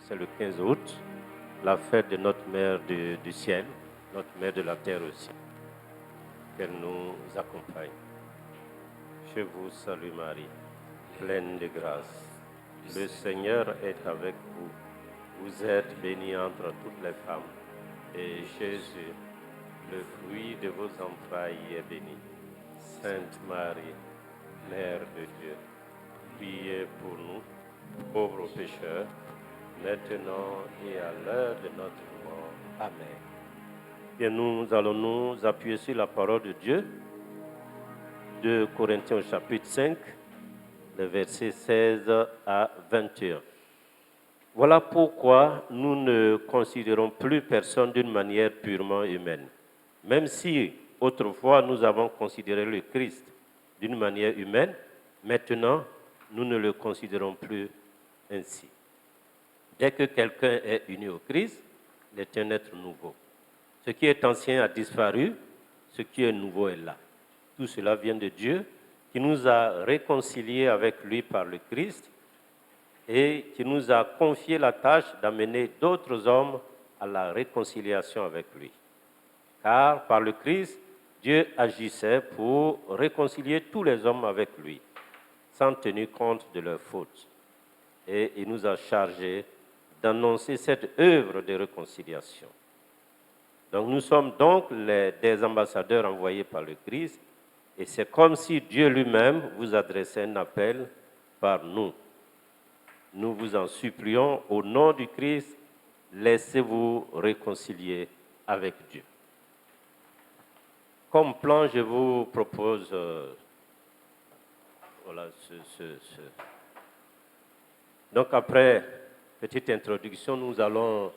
c'est le 15 août, la fête de notre mère du ciel, notre mère de la terre aussi. Qu'elle nous accompagne. Je vous salue Marie, pleine de grâce. Le Seigneur est avec vous. Vous êtes bénie entre toutes les femmes. Et Jésus, le fruit de vos entrailles, est béni. Sainte Marie, Mère de Dieu, priez pour nous, pauvres pécheurs, maintenant et à l'heure de notre mort. Amen. Et nous allons nous appuyer sur la parole de Dieu, de Corinthiens au chapitre 5, les versets 16 à 21. Voilà pourquoi nous ne considérons plus personne d'une manière purement humaine. Même si autrefois nous avons considéré le Christ d'une manière humaine, maintenant nous ne le considérons plus ainsi. Dès que quelqu'un est uni au Christ, il est un être nouveau. Ce qui est ancien a disparu, ce qui est nouveau est là. Tout cela vient de Dieu qui nous a réconciliés avec lui par le Christ et qui nous a confié la tâche d'amener d'autres hommes à la réconciliation avec lui. Car par le Christ, Dieu agissait pour réconcilier tous les hommes avec lui, sans tenir compte de leurs fautes. Et il nous a chargés d'annoncer cette œuvre de réconciliation. Donc nous sommes donc des ambassadeurs envoyés par le Christ, et c'est comme si Dieu lui-même vous adressait un appel par nous. Nous vous en supplions, au nom du Christ, laissez-vous réconcilier avec Dieu. Comme plan, je vous propose Donc après petite introduction, nous allons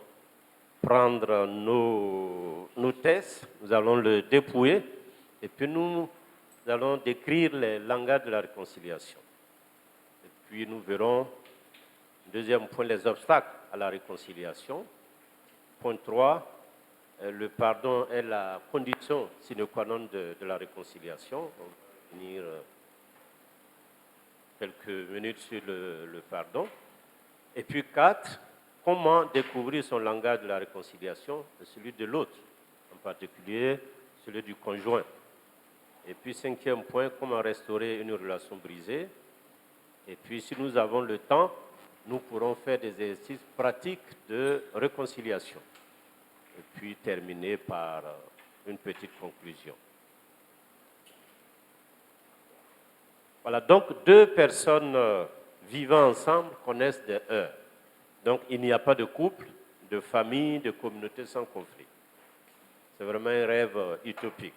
prendre nos textes, nous allons le dépouiller, et puis nous allons décrire les langages de la réconciliation. Et puis nous verrons, deuxième point, les obstacles à la réconciliation. Point 3, le pardon est la condition sine qua non de la réconciliation. On va finir quelques minutes sur le pardon. Et puis 4, comment découvrir son langage de la réconciliation, celui de l'autre, en particulier celui du conjoint. Et puis 5e point, comment restaurer une relation brisée. Et puis si nous avons le temps, nous pourrons faire des exercices pratiques de réconciliation. Et puis terminer par une petite conclusion. Voilà, donc 2 personnes vivant ensemble connaissent des heurts. Donc il n'y a pas de couple, de famille, de communauté sans conflit. C'est vraiment un rêve utopique.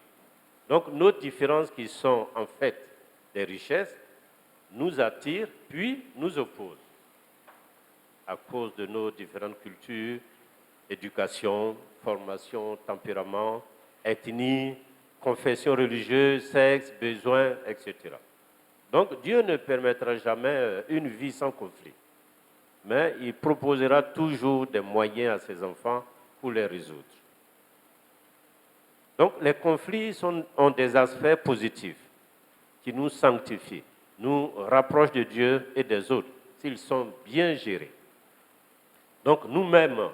Donc nos différences qui sont en fait des richesses nous attirent puis nous opposent à cause de nos différentes cultures, éducation, formation, tempérament, ethnie, confession religieuse, sexe, besoins, etc. Donc Dieu ne permettra jamais une vie sans conflit, mais il proposera toujours des moyens à ses enfants pour les résoudre. Donc les conflits ont des aspects positifs qui nous sanctifient, nous rapprochent de Dieu et des autres, s'ils sont bien gérés. Donc nous-mêmes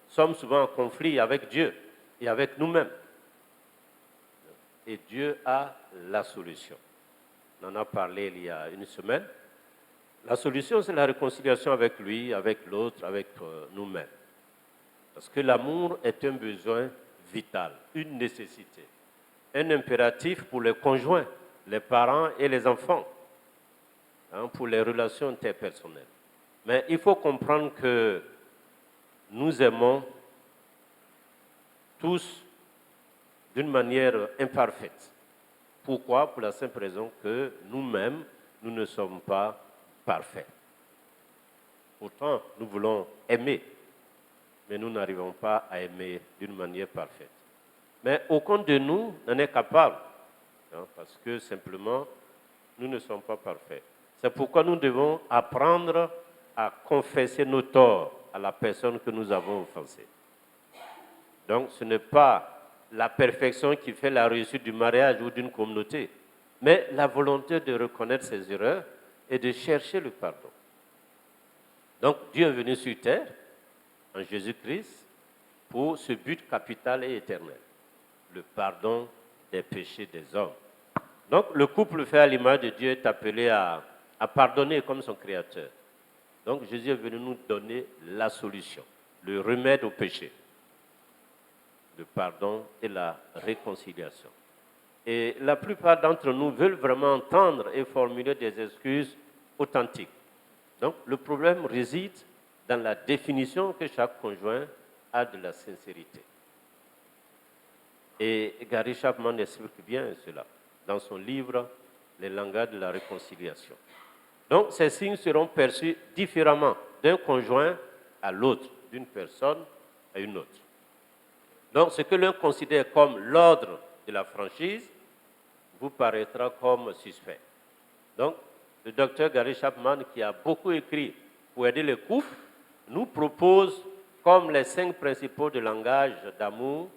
sommes souvent en conflit avec Dieu et avec nous-mêmes. Et Dieu a la solution. On en a parlé il y a une semaine. La solution, c'est la réconciliation avec lui, avec l'autre, avec nous-mêmes. Parce que l'amour est un besoin vital, une nécessité, un impératif pour les conjoints, les parents et les enfants, pour les relations interpersonnelles. Mais il faut comprendre que nous aimons tous d'une manière imparfaite. Pourquoi? Pour la simple raison que nous-mêmes, nous ne sommes pas parfaits. Pourtant, nous voulons aimer, mais nous n'arrivons pas à aimer d'une manière parfaite. Mais aucun de nous n'en est capable, parce que simplement, nous ne sommes pas parfaits. C'est pourquoi nous devons apprendre à confesser nos torts à la personne que nous avons offensée. Donc, ce n'est pas la perfection qui fait la réussite du mariage ou d'une communauté, mais la volonté de reconnaître ses erreurs et de chercher le pardon. Donc, Dieu est venu sur terre en Jésus-Christ pour ce but capital et éternel, le pardon des péchés des hommes. Donc le couple fait à l'image de Dieu est appelé à pardonner comme son Créateur. Donc Jésus est venu nous donner la solution, le remède au péché, le pardon et la réconciliation. Et la plupart d'entre nous veulent vraiment entendre et formuler des excuses authentiques. Donc le problème réside dans la définition que chaque conjoint a de la sincérité. Et Gary Chapman explique bien cela dans son livre « Les langages de la réconciliation ». Donc ces signes seront perçus différemment d'un conjoint à l'autre, d'une personne à une autre. Donc ce que l'un considère comme l'ordre de la franchise vous paraîtra comme suspect. Donc le docteur Gary Chapman, qui a beaucoup écrit pour aider les couples, nous propose comme les 5 principaux de langage d'amour,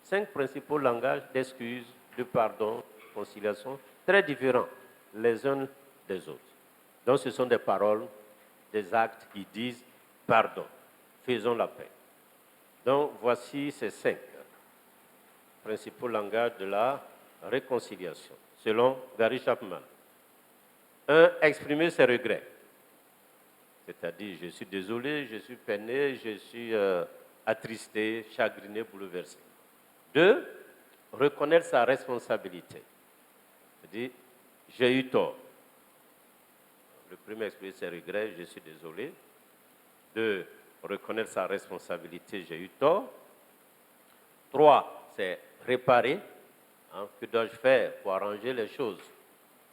5 principaux langages d'excuses, de pardon, de conciliation, très différents les uns des autres. Donc ce sont des paroles, des actes qui disent pardon, faisons la paix. Donc voici ces 5 principaux langages de la réconciliation, selon Gary Chapman. 1. Exprimer ses regrets. C'est-à-dire, je suis désolé, je suis peiné, je suis attristé, chagriné, bouleversé. 2. Reconnaître sa responsabilité. C'est-à-dire, j'ai eu tort. Le premier, exprimer ses regrets, je suis désolé. 2. Reconnaître sa responsabilité, j'ai eu tort. 3. C'est réparer. Que dois-je faire pour arranger les choses?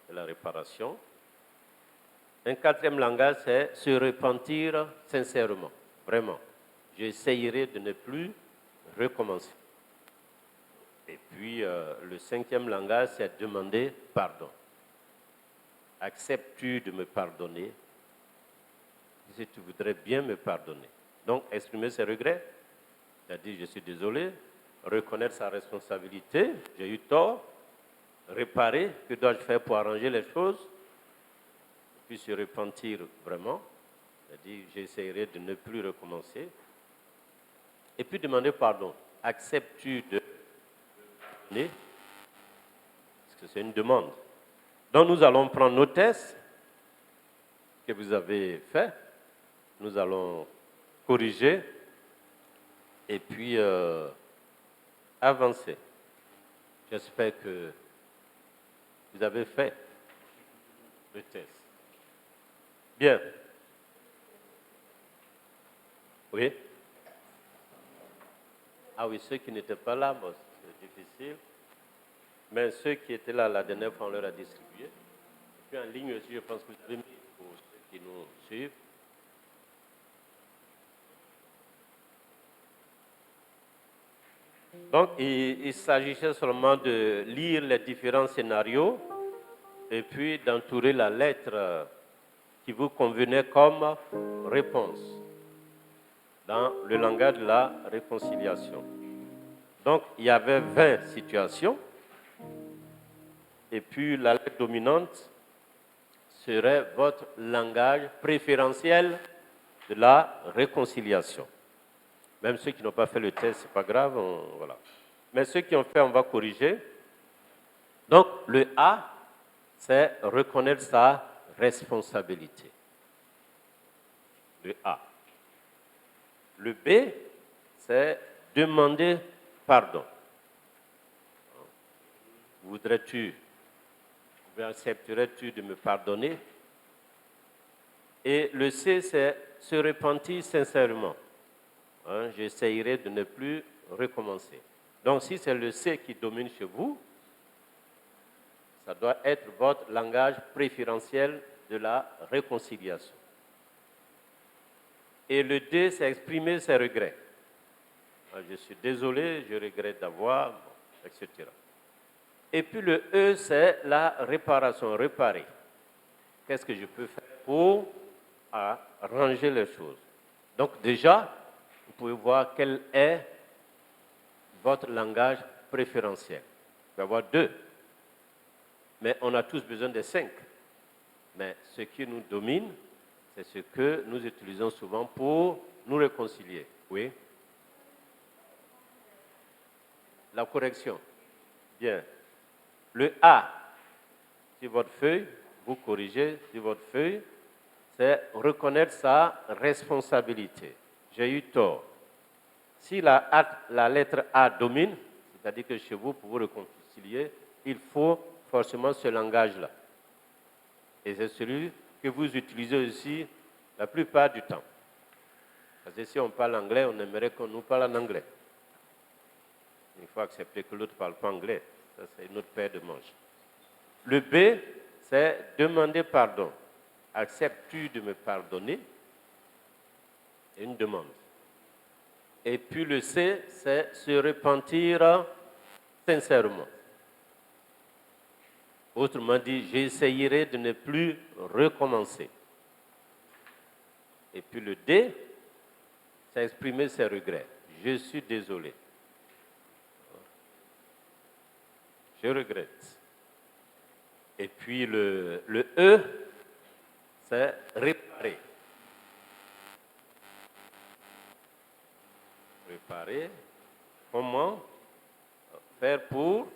C'est la réparation. Un 4e langage, c'est se repentir sincèrement, vraiment. J'essayerai de ne plus recommencer. Et puis, le 5e langage, c'est demander pardon. Acceptes-tu de me pardonner si tu voudrais bien me pardonner? Donc, exprimer ses regrets, c'est-à-dire je suis désolé, reconnaître sa responsabilité, j'ai eu tort, réparer, que dois-je faire pour arranger les choses? Puis se repentir vraiment, c'est-à-dire j'essaierai de ne plus recommencer. Et puis demander pardon. Acceptes-tu de pardonner? Parce que c'est une demande. Donc nous allons prendre nos tests que vous avez faits. Nous allons corriger et puis avancer. J'espère que vous avez fait le test. Bien. Oui. Ah oui, ceux qui n'étaient pas là, bon, c'est difficile. Mais ceux qui étaient là la dernière fois, on leur a distribué. Et puis en ligne aussi, je pense que vous avez mis pour ceux qui nous suivent. Donc, il s'agissait seulement de lire les différents scénarios et puis d'entourer la lettre qui vous convenait comme réponse dans le langage de la réconciliation. Donc, il y avait 20 situations et puis la lettre dominante serait votre langage préférentiel de la réconciliation. Même ceux qui n'ont pas fait le test, ce n'est pas grave, voilà. Mais ceux qui ont fait, on va corriger. Donc, le A, c'est reconnaître sa responsabilité. Le A. Le B, c'est demander pardon. Voudrais-tu, accepterais-tu de me pardonner? Et le C, c'est se repentir sincèrement. J'essayerai de ne plus recommencer. Donc, si c'est le C qui domine chez vous, ça doit être votre langage préférentiel de la réconciliation. Et le D, c'est exprimer ses regrets. Je suis désolé, je regrette d'avoir, etc. Et puis le E, c'est la réparation, réparer. Qu'est-ce que je peux faire pour arranger les choses? Donc déjà, vous pouvez voir quel est votre langage préférentiel. Il peut y avoir 2. Mais on a tous besoin des 5. Mais ce qui nous domine, c'est ce que nous utilisons souvent pour nous réconcilier. Oui. La correction. Bien. Le A, sur votre feuille, vous corrigez sur votre feuille, c'est reconnaître sa responsabilité. J'ai eu tort. Si la lettre A domine, c'est-à-dire que chez vous, pour vous réconcilier, il faut forcément ce langage-là. Et c'est celui que vous utilisez aussi la plupart du temps. Parce que si on parle anglais, on aimerait qu'on nous parle en anglais. Il faut accepter que l'autre ne parle pas anglais. Ça, c'est une autre paire de manches. Le B, c'est demander pardon. Acceptes-tu de me pardonner? Une demande. Et puis le C, c'est se repentir sincèrement. Autrement dit, j'essayerai de ne plus recommencer. Et puis le D, c'est exprimer ses regrets. Je suis désolé. Je regrette. Et puis le E, c'est réparer. Réparer. Comment faire pour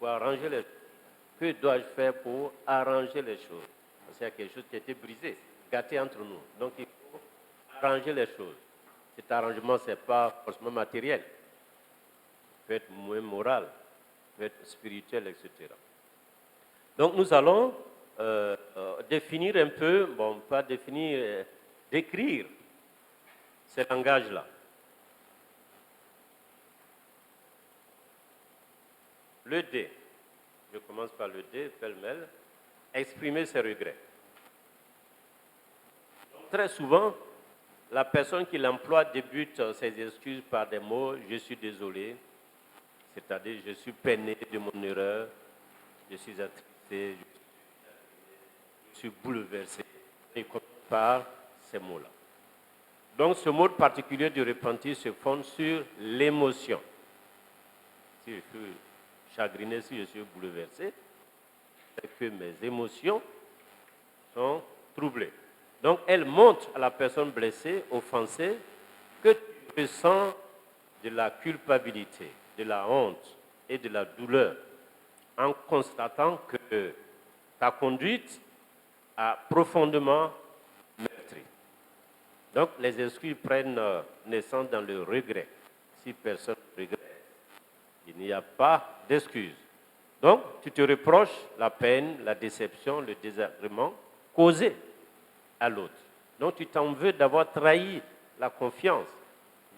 arranger les choses? Que dois-je faire pour arranger les choses? Parce qu'il y a quelque chose qui a été brisé, gâté entre nous. Donc il faut arranger les choses. Cet arrangement, ce n'est pas forcément matériel. Il peut être moins moral, il peut être spirituel, etc. Donc nous allons définir un peu, bon, pas définir, décrire ce langage-là. Le D, je commence par le D, pêle-mêle, exprimer ses regrets. Très souvent, la personne qui l'emploie débute ses excuses par des mots « je suis désolé », c'est-à-dire « je suis peiné de mon erreur »,« je suis attristé »,« je suis bouleversé », et par ces mots-là. Donc ce mode particulier du repentir se fonde sur l'émotion. Si je suis chagriné, si je suis bouleversé, c'est que mes émotions sont troublées. Donc, elle montre à la personne blessée, offensée, que tu ressens de la culpabilité, de la honte et de la douleur en constatant que ta conduite a profondément meurtri. Donc, les excuses prennent naissance dans le regret. Si personne regrette, il n'y a pas d'excuse. Donc, tu te reproches la peine, la déception, le désagrément causé à l'autre. Donc, tu t'en veux d'avoir trahi la confiance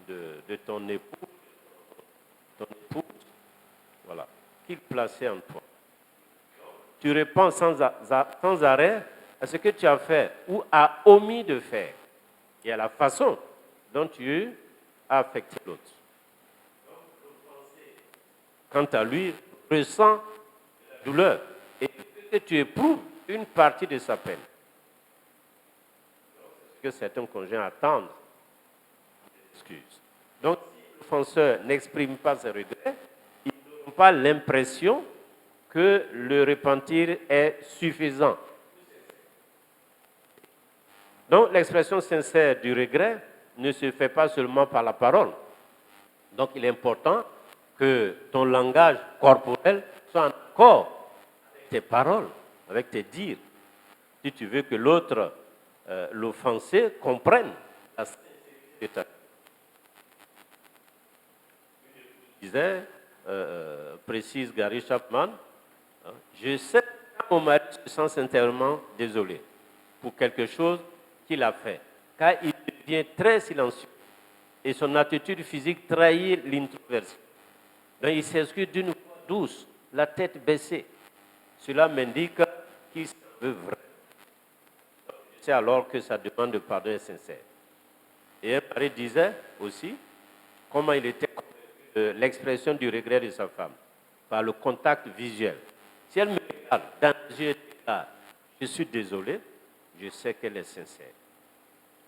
de ton époux, ton épouse, voilà, qu'il plaçait en toi. Tu réponds sans arrêt à ce que tu as fait ou as omis de faire et à la façon dont tu as affecté l'autre. Quant à lui, ressent la douleur et que tu éprouves une partie de sa peine. Que certains conjoints attendent des excuses. Donc, si l'offenseur n'exprime pas ses regrets, ils n'ont pas l'impression que le repentir est suffisant. Donc, l'expression sincère du regret ne se fait pas seulement par la parole. Donc, il est important que ton langage corporel soit en accord avec tes paroles, avec tes dires. Si tu veux que l'autre, l'offensé, comprenne la sincérité de ta vie. Je disais, précise Gary Chapman, je sais que mon mari se sent sincèrement désolé pour quelque chose qu'il a fait, car il devient très silencieux et son attitude physique trahit l'introversion. Donc il s'excuse d'une voix douce, la tête baissée. Cela m'indique qu'il se veut vrai. C'est alors que sa demande de pardon est sincère. Et Marie disait aussi comment il était convaincu de l'expression du regret de sa femme par le contact visuel. Si elle me regarde dans les yeux, je suis désolé, je sais qu'elle est sincère.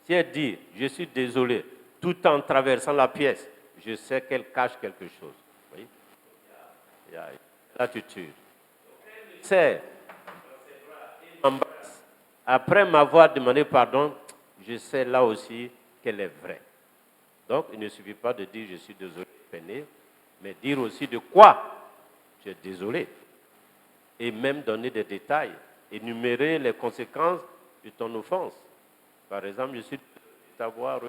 Si elle dit je suis désolé tout en traversant la pièce, je sais qu'elle cache quelque chose. Oui? Il y a l'attitude. C'est après m'avoir demandé pardon, je sais là aussi qu'elle est vraie. Donc, il ne suffit pas de dire « je suis désolé, peiné », mais dire aussi de quoi tu es désolé. Et même donner des détails, énumérer les conséquences de ton offense. Par exemple, je suis désolé de t'avoir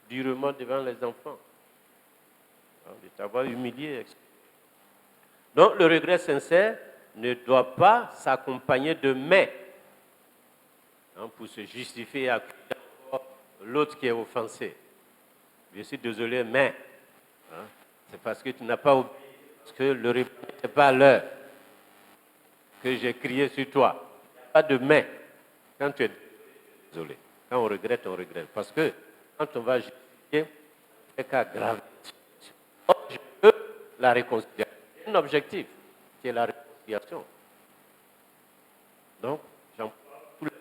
durement devant les enfants, de t'avoir humilié, etc. Donc, le regret sincère ne doit pas s'accompagner de « mais ». Pour se justifier et accuser l'autre qui est offensé. Je suis désolé, mais c'est parce que tu n'as pas oublié, parce que le repas n'était pas à l'heure que j'ai crié sur toi. Pas de mais. Quand tu es désolé, quand on regrette, on regrette. Parce que quand on va justifier, c'est qu'aggraver. Or, je veux la réconciliation. Il y a un objectif, qui est la réconciliation. Donc, j'en parle tout le temps.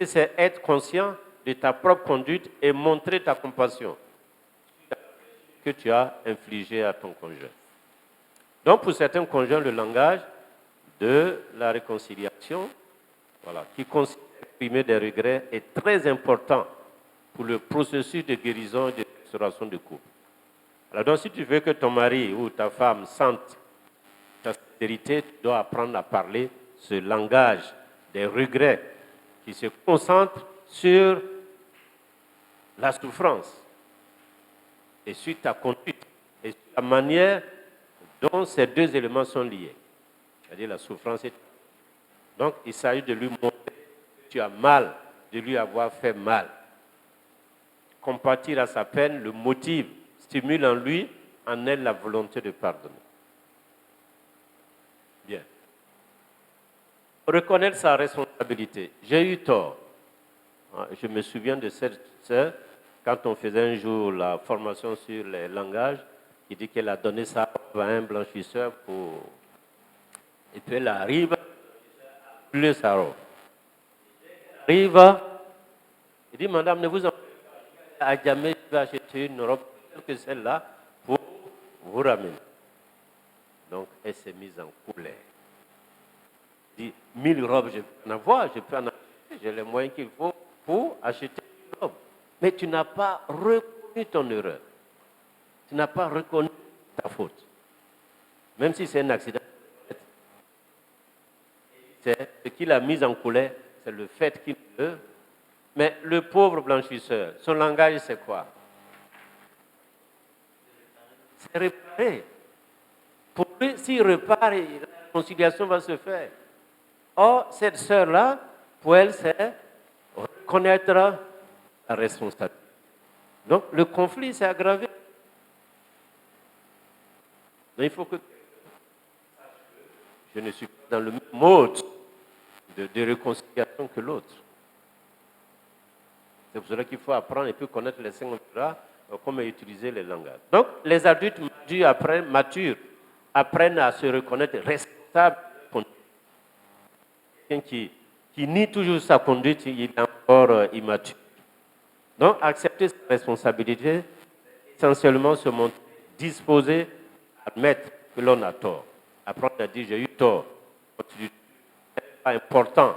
C'est être conscient de ta propre conduite et montrer ta compassion que tu as infligée à ton conjoint. Donc, pour certains conjoints, le langage de la réconciliation, qui consiste à exprimer des regrets, est très important pour le processus de guérison et de restauration du couple. Alors, donc, si tu veux que ton mari ou ta femme sente ta sincérité, tu dois apprendre à parler ce langage des regrets qui se concentre sur la souffrance et sur ta conduite et sur la manière dont ces deux éléments sont liés, c'est-à-dire la souffrance et donc il s'agit de lui montrer que tu as mal, de lui avoir fait mal. Compatir à sa peine le motive, stimule en lui, en elle la volonté de pardonner. Bien. Reconnaître sa responsabilité. J'ai eu tort. Je me souviens de cette sœur, quand on faisait un jour la formation sur les langages, il dit qu'elle a donné sa robe à un blanchisseur pour... Et puis elle arrive, elle a sa robe. Elle arrive, il dit, madame, ne vous en faites pas, à jamais je vais acheter une robe que celle-là pour vous ramener. Donc elle s'est mise en colère. Elle dit, 1000 robes, je peux en avoir, je peux en acheter, j'ai les moyens qu'il faut pour acheter une robe. Mais tu n'as pas reconnu ton erreur. Tu n'as pas reconnu ta faute. Même si c'est un accident. C'est ce qui l'a mis en colère, c'est le fait qu'il veut. Mais le pauvre blanchisseur, son langage, c'est quoi? C'est réparer. Pour lui, s'il répare, la réconciliation va se faire. Or, cette sœur-là, pour elle, c'est reconnaître la responsabilité. Donc, le conflit s'est aggravé. Donc, il faut que je ne suis pas dans le même mode de réconciliation que l'autre. C'est pour cela qu'il faut apprendre et puis connaître les signes comment utiliser les langages. Donc, les adultes matures apprennent à se reconnaître responsables. Quelqu'un qui nie toujours sa conduite, il est encore immature. Donc, accepter sa responsabilité, essentiellement se montrer disposé à admettre que l'on a tort. Apprendre à dire j'ai eu tort. C'est pas important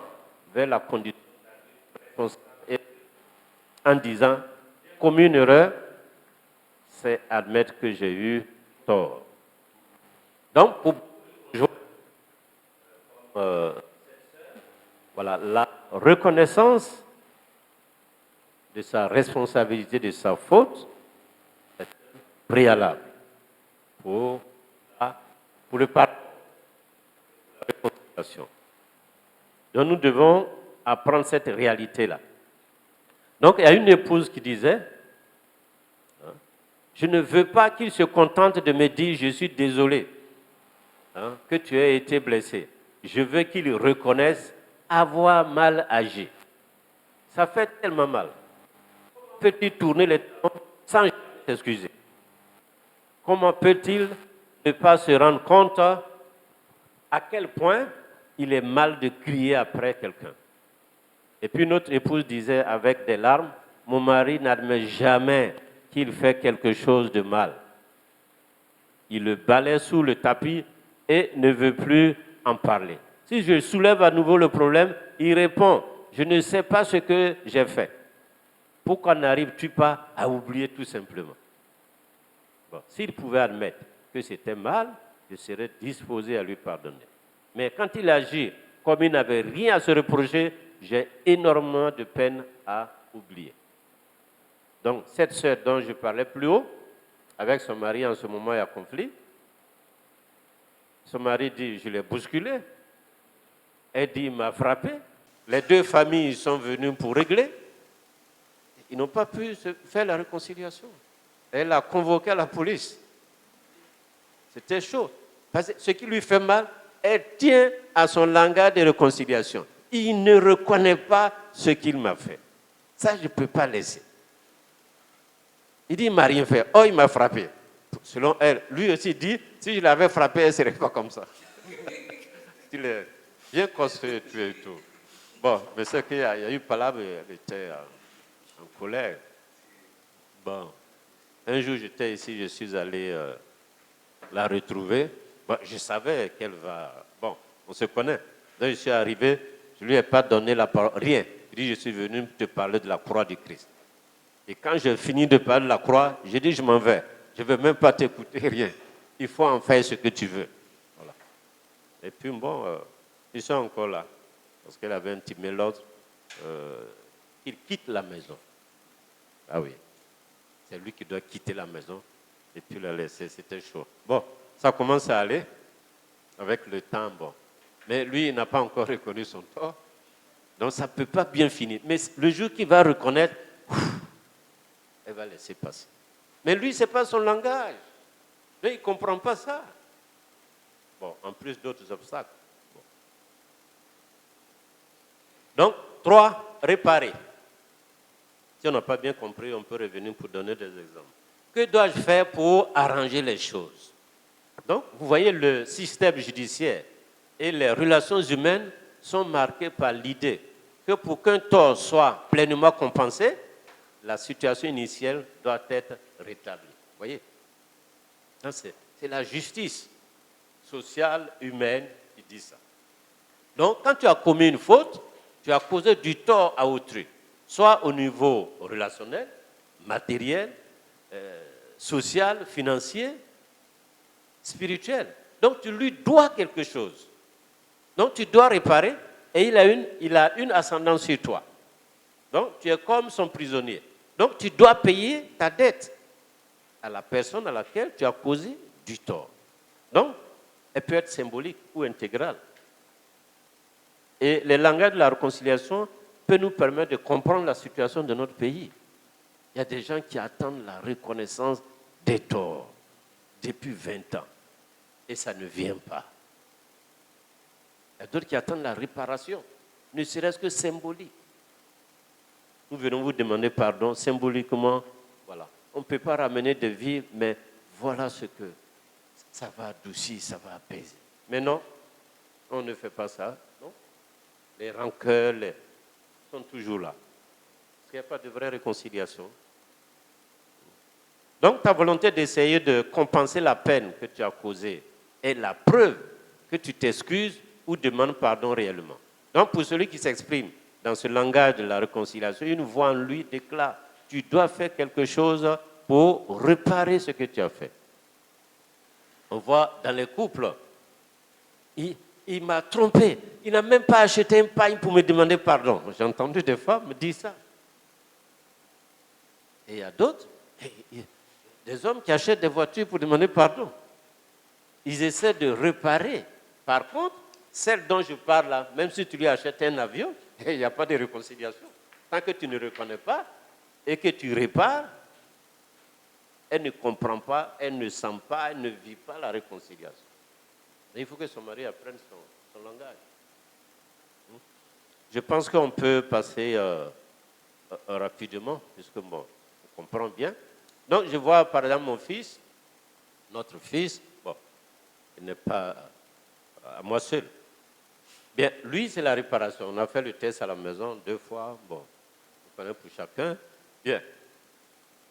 vers la conduite en disant comme une erreur, c'est admettre que j'ai eu tort. Donc, pour la reconnaissance de sa responsabilité, de sa faute, est préalable pour le pardon, la réconciliation. Donc nous devons apprendre cette réalité-là. Donc il y a une épouse qui disait, je ne veux pas qu'il se contente de me dire je suis désolé que tu aies été blessé. Je veux qu'il reconnaisse avoir mal agi. Ça fait tellement mal. Comment peut-il tourner les temps sans s'excuser? Comment peut-il ne pas se rendre compte à quel point il est mal de crier après quelqu'un? Et puis notre épouse disait avec des larmes, mon mari n'admet jamais qu'il fait quelque chose de mal. Il le balaie sous le tapis et ne veut plus en parler. Si je soulève à nouveau le problème, il répond, je ne sais pas ce que j'ai fait. Pourquoi n'arrives-tu pas à oublier tout simplement? Bon, s'il pouvait admettre que c'était mal, je serais disposé à lui pardonner. Mais quand il agit comme il n'avait rien à se reprocher, j'ai énormément de peine à oublier. Donc, cette sœur dont je parlais plus haut, avec son mari en ce moment, il y a conflit. Son mari dit, je l'ai bousculé. Elle dit, il m'a frappé. Les deux familles sont venues pour régler. Ils n'ont pas pu faire la réconciliation. Elle a convoqué la police. C'était chaud. Parce que ce qui lui fait mal, elle tient à son langage de réconciliation. Il ne reconnaît pas ce qu'il m'a fait. Ça, je ne peux pas laisser. Il dit, il ne m'a rien fait. Oh, il m'a frappé. Selon elle, lui aussi dit, si je l'avais frappé, elle ne serait pas comme ça. Il est bien construit et tout. Bon, mais c'est qu'il y a eu palabre, elle était en colère. Bon, un jour j'étais ici, je suis allé la retrouver. Bon, je savais qu'elle va... Bon, on se connaît. Donc je suis arrivé, je ne lui ai pas donné la parole, rien. Il dit, je suis venu te parler de la croix du Christ. Et quand j'ai fini de parler de la croix, j'ai dit, je m'en vais. Je ne veux même pas t'écouter, rien. Il faut en faire ce que tu veux. Voilà. Et puis bon, ils sont encore là. Parce qu'elle avait intimé l'autre. Il quitte la maison. Ah oui. C'est lui qui doit quitter la maison. Et puis la laisser, c'était chaud. Bon, ça commence à aller. Avec le temps, bon. Mais lui, il n'a pas encore reconnu son tort. Donc ça ne peut pas bien finir. Mais le jour qu'il va reconnaître, elle va laisser passer. Mais lui, ce n'est pas son langage. Mais il ne comprend pas ça. Bon, en plus d'autres obstacles. Bon. Donc, 3, réparer. Si on n'a pas bien compris, on peut revenir pour donner des exemples. Que dois-je faire pour arranger les choses? Donc, vous voyez, le système judiciaire et les relations humaines sont marquées par l'idée que pour qu'un tort soit pleinement compensé, la situation initiale doit être rétablie. Vous voyez? C'est la justice sociale, humaine qui dit ça. Donc, quand tu as commis une faute, tu as causé du tort à autrui, soit au niveau relationnel, matériel, social, financier, spirituel. Donc, tu lui dois quelque chose. Donc, tu dois réparer et il a une ascendance sur toi. Donc, tu es comme son prisonnier. Donc, tu dois payer ta dette à la personne à laquelle tu as causé du tort. Donc, elle peut être symbolique ou intégrale. Et le langage de la réconciliation peut nous permettre de comprendre la situation de notre pays. Il y a des gens qui attendent la reconnaissance des torts depuis 20 ans. Et ça ne vient pas. Il y a d'autres qui attendent la réparation, ne serait-ce que symbolique. Nous venons vous demander pardon symboliquement. Voilà. On ne peut pas ramener de vie, mais voilà ce que ça va adoucir, ça va apaiser. Mais non, on ne fait pas ça. Non? Les rancœurs sont toujours là. Parce qu'il n'y a pas de vraie réconciliation. Donc ta volonté d'essayer de compenser la peine que tu as causée est la preuve que tu t'excuses ou demandes pardon réellement. Donc pour celui qui s'exprime dans ce langage de la réconciliation, une voix en lui déclare, tu dois faire quelque chose pour réparer ce que tu as fait. On voit dans les couples, il m'a trompé, il n'a même pas acheté un pain pour me demander pardon. J'ai entendu des femmes me dire ça. Et il y a d'autres, des hommes qui achètent des voitures pour demander pardon. Ils essaient de réparer. Par contre, celle dont je parle là, même si tu lui achètes un avion, il n'y a pas de réconciliation. Tant que tu ne reconnais pas et que tu répares, elle ne comprend pas, elle ne sent pas, elle ne vit pas la réconciliation. Mais il faut que son mari apprenne son langage. Je pense qu'on peut passer rapidement, puisque bon, on comprend bien. Donc, je vois par exemple mon fils, notre fils, bon, il n'est pas à moi seul. Bien, lui, c'est la réparation. On a fait le test à la maison 2 fois. Bon, on connaît pour chacun. Bien.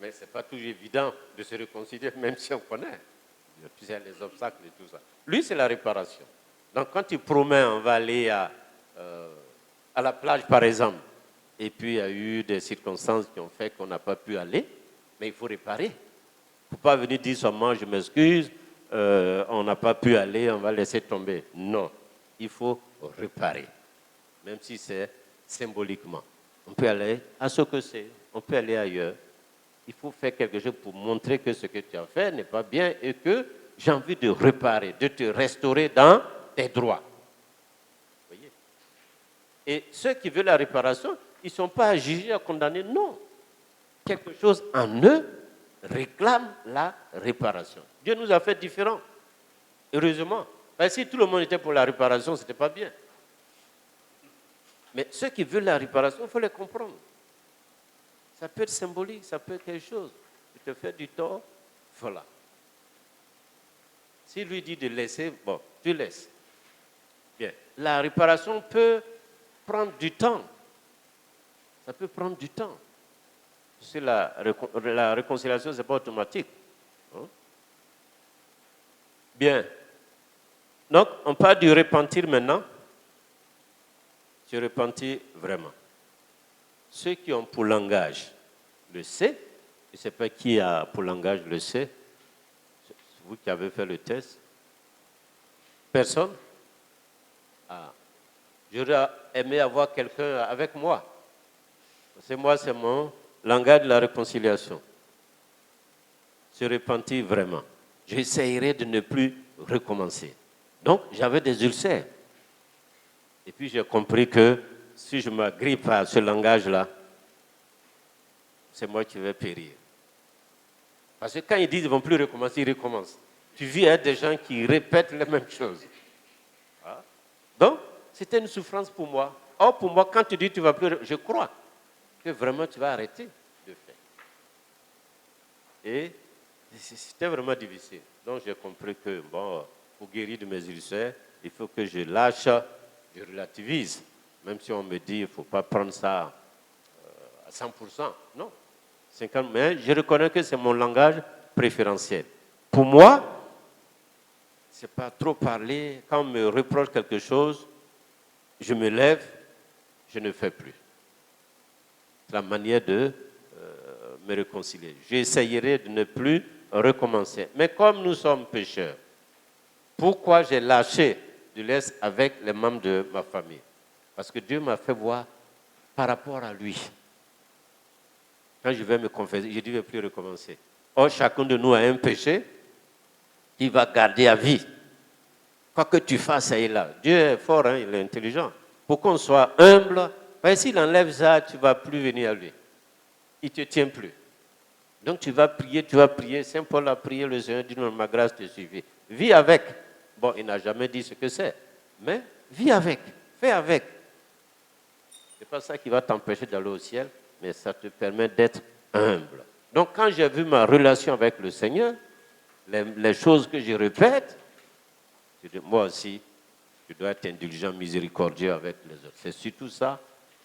Mais ce n'est pas toujours évident de se réconcilier, même si on connaît. Tu sais, les obstacles et tout ça. Lui, c'est la réparation. Donc, quand il promet, on va aller à la plage, par exemple, Et puis, il y a eu des circonstances qui ont fait qu'on n'a pas pu aller. Mais il faut réparer. Il ne faut pas venir dire seulement, je m'excuse, on n'a pas pu aller, on va laisser tomber. Non, il faut réparer. Même si c'est symboliquement. On peut aller à ce que c'est, on peut aller ailleurs. Il faut faire quelque chose pour montrer que ce que tu as fait n'est pas bien et que j'ai envie de réparer, de te restaurer dans tes droits. Vous voyez? Et ceux qui veulent la réparation, ils ne sont pas à juger, à condamner, non. Quelque chose en eux réclame la réparation. Dieu nous a fait différents. Heureusement. Parce que si tout le monde était pour la réparation, ce n'était pas bien. Mais ceux qui veulent la réparation, il faut les comprendre. Ça peut être symbolique, ça peut être quelque chose. Tu te fais du tort, voilà. S'il lui dit de laisser, bon, tu laisses. Bien. La réparation peut prendre du temps. Ça peut prendre du temps. C'est la réconciliation, ce n'est pas automatique. Hein? Bien. Donc, on parle du repentir maintenant. Se repentir vraiment. Ceux qui ont pour langage le C, je ne sais pas qui a pour langage le C, c'est vous qui avez fait le test. Personne? Ah. J'aurais aimé avoir quelqu'un avec moi. C'est moi, c'est mon langage de la réconciliation. Se repentir vraiment. J'essayerai de ne plus recommencer. Donc, j'avais des ulcères. Et puis, j'ai compris que si je m'agrippe à ce langage-là, c'est moi qui vais périr. Parce que quand ils disent qu'ils ne vont plus recommencer, ils recommencent. Tu vis avec des gens qui répètent les mêmes choses. Ah. Donc, c'était une souffrance pour moi. Or, pour moi, quand tu dis que tu ne vas plus, je crois que vraiment tu vas arrêter de faire. Et c'était vraiment difficile. Donc, j'ai compris que, bon, pour guérir de mes ulcères, il faut que je lâche, je relativise. Même si on me dit qu'il ne faut pas prendre ça à 100%. Non. 50%. Mais je reconnais que c'est mon langage préférentiel. Pour moi, ce n'est pas trop parler. Quand on me reproche quelque chose, je me lève, je ne fais plus. C'est la manière de me réconcilier. J'essayerai de ne plus recommencer. Mais comme nous sommes pécheurs, pourquoi j'ai lâché du lest avec les membres de ma famille? Parce que Dieu m'a fait voir par rapport à lui. Quand je vais me confesser, je dis je ne vais plus recommencer. Or, chacun de nous a un péché qu'il va garder à vie. Quoi que tu fasses, ça est là. Dieu est fort, hein, il est intelligent. Pour qu'on soit humble, parce que s'il enlève ça, tu ne vas plus venir à lui. Il ne te tient plus. Donc tu vas prier. Saint Paul a prié, le Seigneur dit non, ma grâce te suffit. Vis avec. Bon, il n'a jamais dit ce que c'est. Mais vis avec. Fais avec. Ce n'est pas ça qui va t'empêcher d'aller au ciel, mais ça te permet d'être humble. Donc quand j'ai vu ma relation avec le Seigneur, les choses que je répète, je dis, moi aussi, je dois être indulgent, miséricordieux avec les autres. C'est surtout ça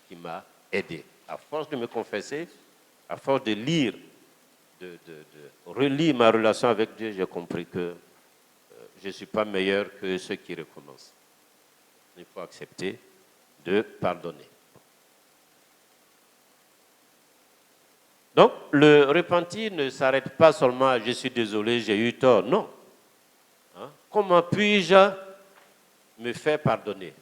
qui m'a aidé. À force de me confesser, à force de lire, de relire ma relation avec Dieu, j'ai compris que je ne suis pas meilleur que ceux qui recommencent. Il faut accepter de pardonner. Donc, le repentir ne s'arrête pas seulement à « je suis désolé, j'ai eu tort ». Non. Hein? Comment puis-je me faire pardonner?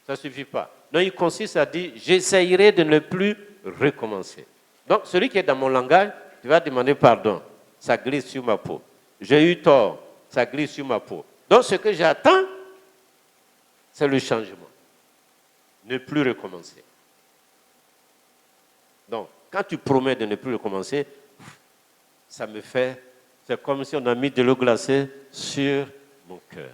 Ça ne suffit pas. Non, il consiste à dire « j'essayerai de ne plus recommencer ». Donc, celui qui est dans mon langage, tu vas demander pardon. Ça glisse sur ma peau. J'ai eu tort. Ça glisse sur ma peau. Donc, ce que j'attends, c'est le changement. Ne plus recommencer. Donc, quand tu promets de ne plus recommencer, ça me fait... C'est comme si on a mis de l'eau glacée sur mon cœur.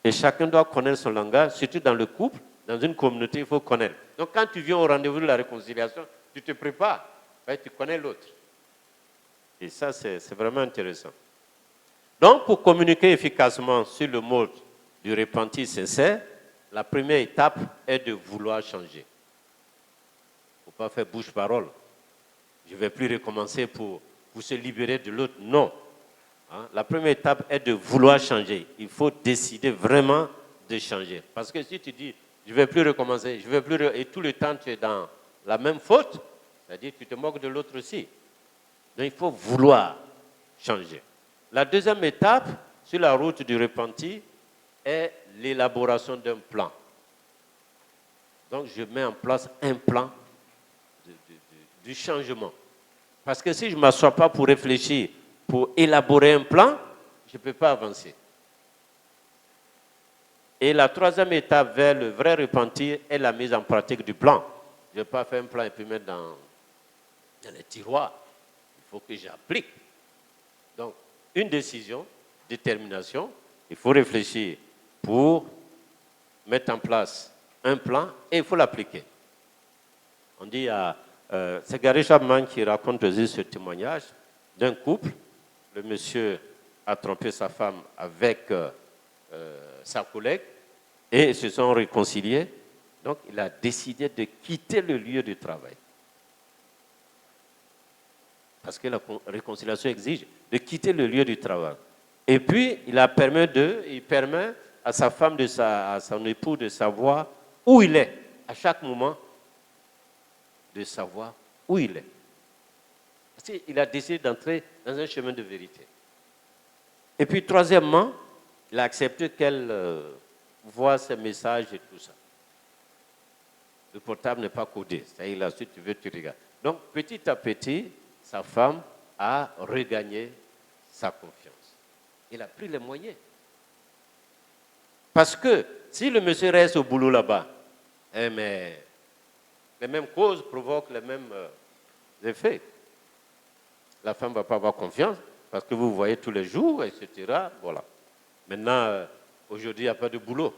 Et chacun doit connaître son langage, surtout dans le couple, dans une communauté, il faut connaître. Donc, quand tu viens au rendez-vous de la réconciliation, tu te prépares. Tu connais l'autre. Et ça, c'est vraiment intéressant. Donc, pour communiquer efficacement sur le mode du repentir sincère, la première étape est de vouloir changer. Il ne faut pas faire bouche-parole. Je ne vais plus recommencer pour se libérer de l'autre. Non. Hein? La première étape est de vouloir changer. Il faut décider vraiment de changer. Parce que si tu dis, je ne vais plus recommencer, et tout le temps tu es dans la même faute, c'est-à-dire que tu te moques de l'autre aussi. Donc il faut vouloir changer. La deuxième étape sur la route du repenti est l'élaboration d'un plan. Donc je mets en place un plan du changement. Parce que si je ne m'assois pas pour réfléchir, pour élaborer un plan, je ne peux pas avancer. Et la troisième étape vers le vrai repentir est la mise en pratique du plan. Je ne vais pas faire un plan et puis mettre dans les tiroirs. Il faut que j'applique. Donc, une décision, détermination, il faut réfléchir pour mettre en place un plan et il faut l'appliquer. On dit, c'est Gary Chapman qui raconte aussi ce témoignage d'un couple. Le monsieur a trompé sa femme avec sa collègue et ils se sont réconciliés. Donc, il a décidé de quitter le lieu de travail. Parce que la réconciliation exige de quitter le lieu du travail. Et puis, il permet à sa femme, à son époux de savoir où il est. À chaque moment, de savoir où il est. Parce qu'il a décidé d'entrer dans un chemin de vérité. Et puis, troisièmement, il a accepté qu'elle voit ses messages et tout ça. Le portable n'est pas codé. C'est-à-dire, là, si tu veux, tu regardes. Donc, petit à petit, sa femme a regagné sa confiance. Il a pris les moyens. Parce que si le monsieur reste au boulot là-bas, mais les mêmes causes provoquent les mêmes effets. La femme ne va pas avoir confiance parce que vous voyez tous les jours, etc. Voilà. Maintenant, aujourd'hui, il n'y a pas de boulot.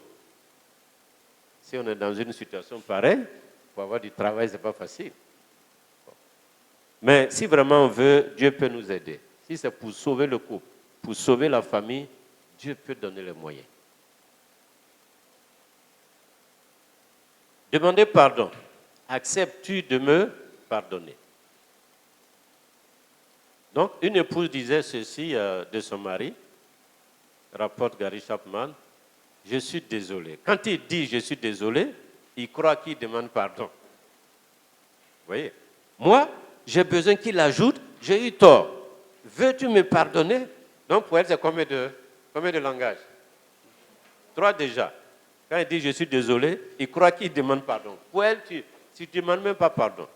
Si on est dans une situation pareille, pour avoir du travail, ce n'est pas facile. Bon. Mais si vraiment on veut, Dieu peut nous aider. Si c'est pour sauver le couple, pour sauver la famille, Dieu peut donner les moyens. Demandez pardon. Acceptes-tu de me pardonner? Donc, une épouse disait ceci de son mari, rapporte Gary Chapman, je suis désolé. Quand il dit je suis désolé, il croit qu'il demande pardon. Vous voyez? Moi, j'ai besoin qu'il ajoute, j'ai eu tort. Veux-tu me pardonner? Donc, pour elle, c'est combien de langages? 3 déjà. Quand il dit je suis désolé, il croit qu'il demande pardon. Pour elle, tu ne demandes même pas pardon.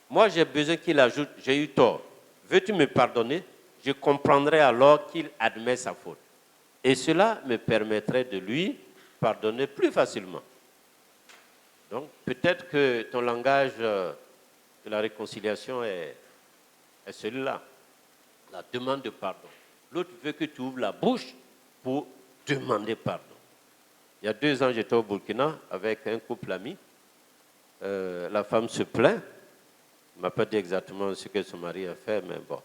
Moi, j'ai besoin qu'il ajoute j'ai eu tort. Veux-tu me pardonner? Je comprendrai alors qu'il admet sa faute. Et cela me permettrait de lui pardonner plus facilement. Donc, peut-être que ton langage de la réconciliation est celui-là, la demande de pardon. L'autre veut que tu ouvres la bouche pour demander pardon. Il y a 2 ans, j'étais au Burkina avec un couple ami. La femme se plaint. Il ne m'a pas dit exactement ce que son mari a fait, mais bon.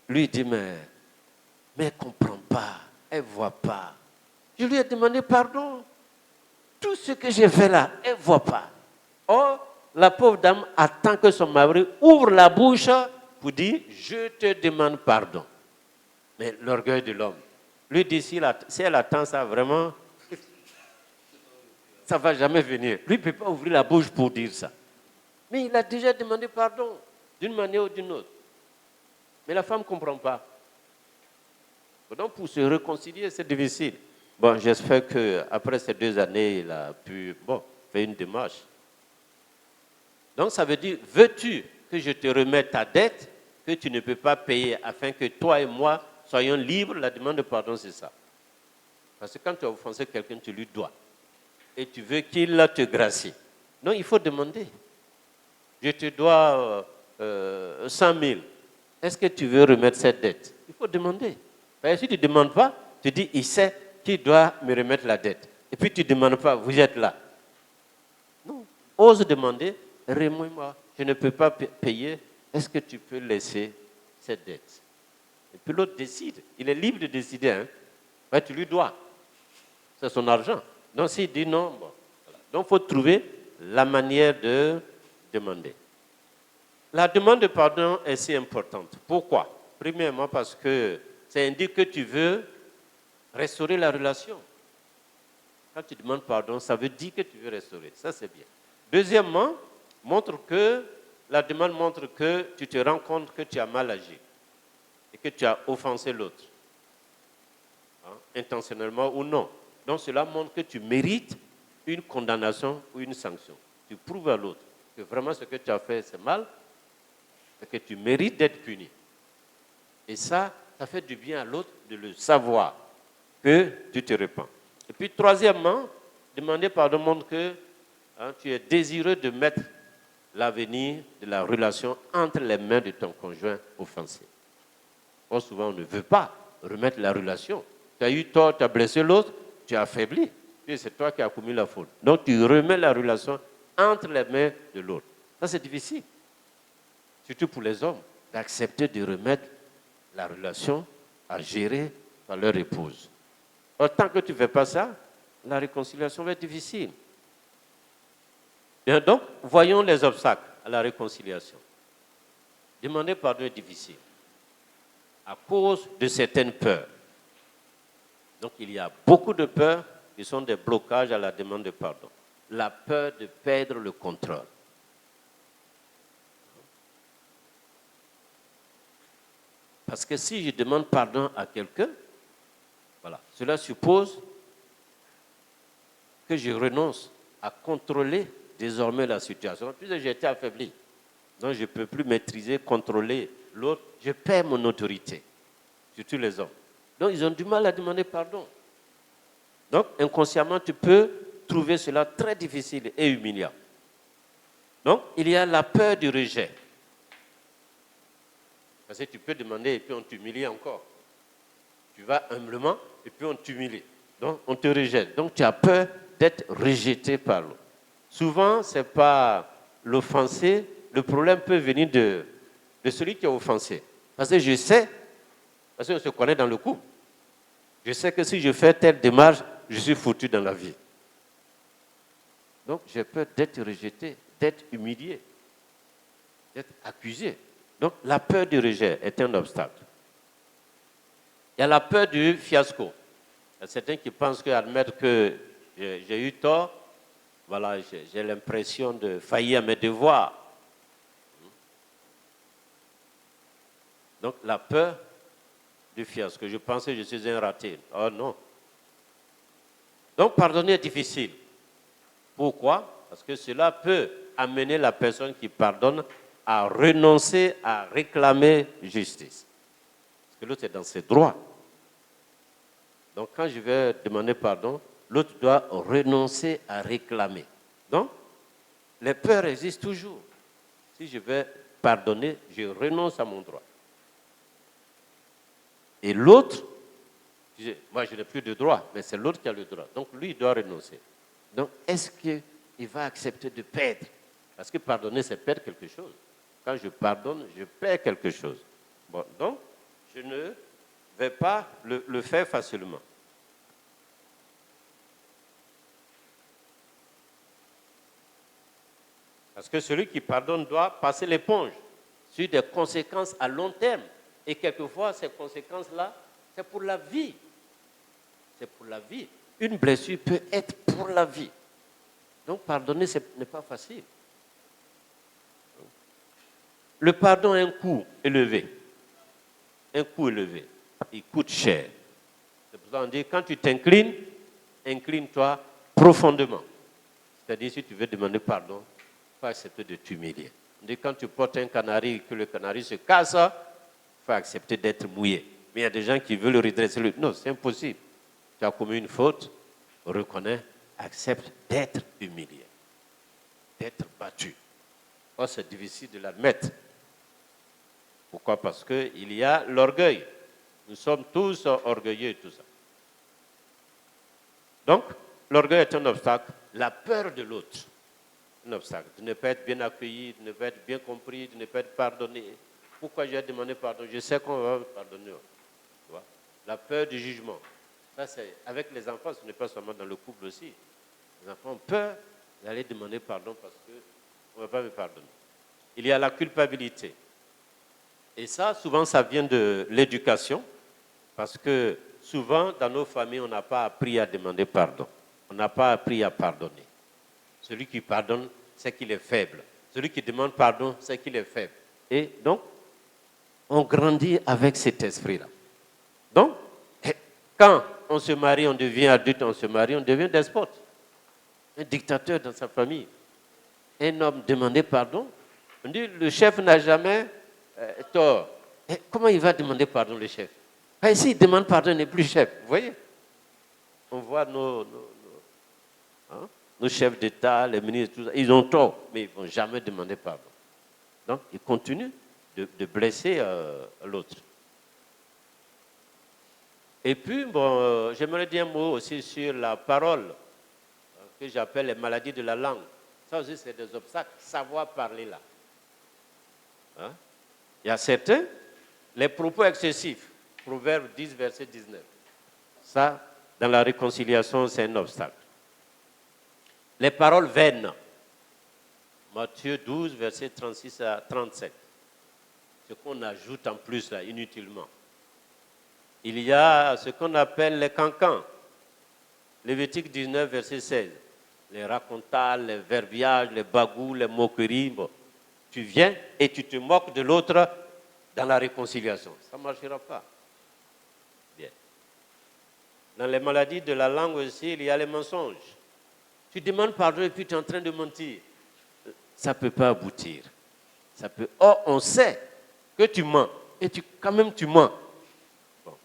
Lui dit, mais elle ne comprend pas, elle ne voit pas. Je lui ai demandé pardon. Tout ce que j'ai fait là, elle ne voit pas. Or, la pauvre dame attend que son mari ouvre la bouche pour dire, je te demande pardon. Mais l'orgueil de l'homme. Lui dit, si elle attend ça vraiment, ça ne va jamais venir. Lui ne peut pas ouvrir la bouche pour dire ça. Mais il a déjà demandé pardon, d'une manière ou d'une autre. Mais la femme ne comprend pas. Donc, pour se réconcilier, c'est difficile. Bon, j'espère qu'après ces 2 années, il a pu faire une démarche. Donc, ça veut dire, veux-tu que je te remette ta dette que tu ne peux pas payer afin que toi et moi soyons libres? La demande de pardon, c'est ça. Parce que quand tu as offensé quelqu'un, tu lui dois. Et tu veux qu'il te gracie. Donc, il faut demander. Je te dois 100 000. Est-ce que tu veux remettre cette dette? Il faut demander. Parce que si tu ne demandes pas, tu dis, il sait qui doit me remettre la dette. Et puis tu ne demandes pas, vous êtes là. Non. Ose demander, remets-moi, je ne peux pas payer. Est-ce que tu peux laisser cette dette? Et puis l'autre décide. Il est libre de décider. Hein? Ben, tu lui dois. C'est son argent. Donc s'il dit non, bon. Voilà. Donc il faut trouver la manière de demander. La demande de pardon est si importante. Pourquoi? Premièrement, parce que ça indique que tu veux restaurer la relation. Quand tu demandes pardon, ça veut dire que tu veux restaurer. Ça, c'est bien. Deuxièmement, La demande montre que tu te rends compte que tu as mal agi et que tu as offensé l'autre, hein, intentionnellement ou non. Donc cela montre que tu mérites une condamnation ou une sanction. Tu prouves à l'autre que vraiment ce que tu as fait, c'est mal et que tu mérites d'être puni. Et ça fait du bien à l'autre de le savoir, que tu te repens. Et puis troisièmement, demander pardon montre que tu es désireux de mettre l'avenir de la relation entre les mains de ton conjoint offensé. Or, souvent, on ne veut pas remettre la relation. Tu as eu tort, tu as blessé l'autre, tu as affaibli. Puis c'est toi qui as commis la faute. Donc, tu remets la relation entre les mains de l'autre. Ça, c'est difficile. Surtout pour les hommes, d'accepter de remettre la relation à gérer par leur épouse. Or, tant que tu ne fais pas ça, la réconciliation va être difficile. Et donc, voyons les obstacles à la réconciliation. Demander pardon est difficile à cause de certaines peurs. Donc, il y a beaucoup de peurs qui sont des blocages à la demande de pardon. La peur de perdre le contrôle. Parce que si je demande pardon à quelqu'un, voilà, cela suppose que je renonce à contrôler désormais la situation. Puisque j'ai été affaibli, donc je ne peux plus maîtriser, contrôler l'autre, je perds mon autorité, surtout les hommes. Donc ils ont du mal à demander pardon. Donc inconsciemment, tu peux trouver cela très difficile et humiliant. Donc il y a la peur du rejet. Parce que tu peux demander et puis on t'humilie encore. Tu vas humblement et puis on t'humilie. Donc on te rejette. Donc tu as peur d'être rejeté par l'autre. Souvent, ce n'est pas l'offensé. Le problème peut venir de celui qui est offensé. Parce que je sais, parce qu'on se connaît dans le couple, je sais que si je fais telle démarche, je suis foutu dans la vie. Donc j'ai peur d'être rejeté, d'être humilié, d'être accusé. Donc la peur du rejet est un obstacle. Il y a la peur du fiasco. Il y a certains qui pensent qu'admettre que j'ai eu tort, voilà, j'ai l'impression de faillir à mes devoirs. Donc la peur du fiasco. Je pensais que je suis un raté. Oh non. Donc pardonner est difficile. Pourquoi? Parce que cela peut amener la personne qui pardonne à renoncer à réclamer justice. Parce que l'autre est dans ses droits. Donc quand je vais demander pardon, l'autre doit renoncer à réclamer. Donc, les peurs existent toujours. Si je vais pardonner, je renonce à mon droit. Et l'autre, moi je n'ai plus de droit, mais c'est l'autre qui a le droit. Donc lui, il doit renoncer. Donc, est-ce qu'il va accepter de perdre? Parce que pardonner, c'est perdre quelque chose. Quand je pardonne, je perds quelque chose. Bon, donc, je ne vais pas le faire facilement. Parce que celui qui pardonne doit passer l'éponge sur des conséquences à long terme. Et quelquefois, ces conséquences-là, c'est pour la vie. C'est pour la vie. Une blessure peut être pour la vie. Donc, pardonner, ce n'est pas facile. Le pardon a un coût élevé. Un coût élevé. Il coûte cher. C'est pour ça qu'on dit, quand tu t'inclines, incline-toi profondément. C'est-à-dire, si tu veux demander pardon, il faut accepter de t'humilier. On dit, quand tu portes un canari et que le canari se casse, il faut accepter d'être mouillé. Mais il y a des gens qui veulent redresser le... Non, c'est impossible. Tu as commis une faute, reconnais, accepte d'être humilié, d'être battu. Or, c'est difficile de l'admettre. Pourquoi? Parce qu'il y a l'orgueil. Nous sommes tous orgueilleux et tout ça. Donc, l'orgueil est un obstacle. La peur de l'autre, un obstacle. De ne pas être bien accueilli, de ne pas être bien compris, de ne pas être pardonné. Pourquoi j'ai demandé pardon? Je sais qu'on va me pardonner. Tu vois? La peur du jugement. Ça, c'est avec les enfants, ce n'est pas seulement dans le couple aussi. Les enfants ont peur d'aller demander pardon parce qu'on ne va pas me pardonner. Il y a la culpabilité. Et ça, souvent, ça vient de l'éducation. Parce que souvent, dans nos familles, on n'a pas appris à demander pardon. On n'a pas appris à pardonner. Celui qui pardonne, c'est qu'il est faible. Celui qui demande pardon, c'est qu'il est faible. Et donc, on grandit avec cet esprit-là. Donc, quand on se marie, on devient adulte, on se marie, on devient despote. Un dictateur dans sa famille. Un homme demandait pardon. On dit, le chef n'a jamais tort. Et comment il va demander pardon, le chef? S'il demande pardon, il n'est plus chef. Vous voyez? On voit nos chefs d'État, les ministres, tout ça, ils ont tort, mais ils ne vont jamais demander pardon. Donc, ils continuent de blesser l'autre. Et puis, bon, j'aimerais dire un mot aussi sur la parole, que j'appelle les maladies de la langue. Ça aussi, c'est des obstacles, savoir parler là. Hein? Il y a certains, les propos excessifs, Proverbe 10, verset 19. Ça, dans la réconciliation, c'est un obstacle. Les paroles vaines, Matthieu 12, verset 36 à 37. Ce qu'on ajoute en plus là, inutilement. Il y a ce qu'on appelle les cancans. Lévitique 19, verset 16. Les racontales, les verbiages, les bagous, les moqueries. Bon. Tu viens et tu te moques de l'autre dans la réconciliation. Ça ne marchera pas. Bien. Dans les maladies de la langue aussi, il y a les mensonges. Tu demandes pardon et puis tu es en train de mentir. Ça ne peut pas aboutir. Ça peut... Oh, on sait que tu mens. Et quand même tu mens. Bon.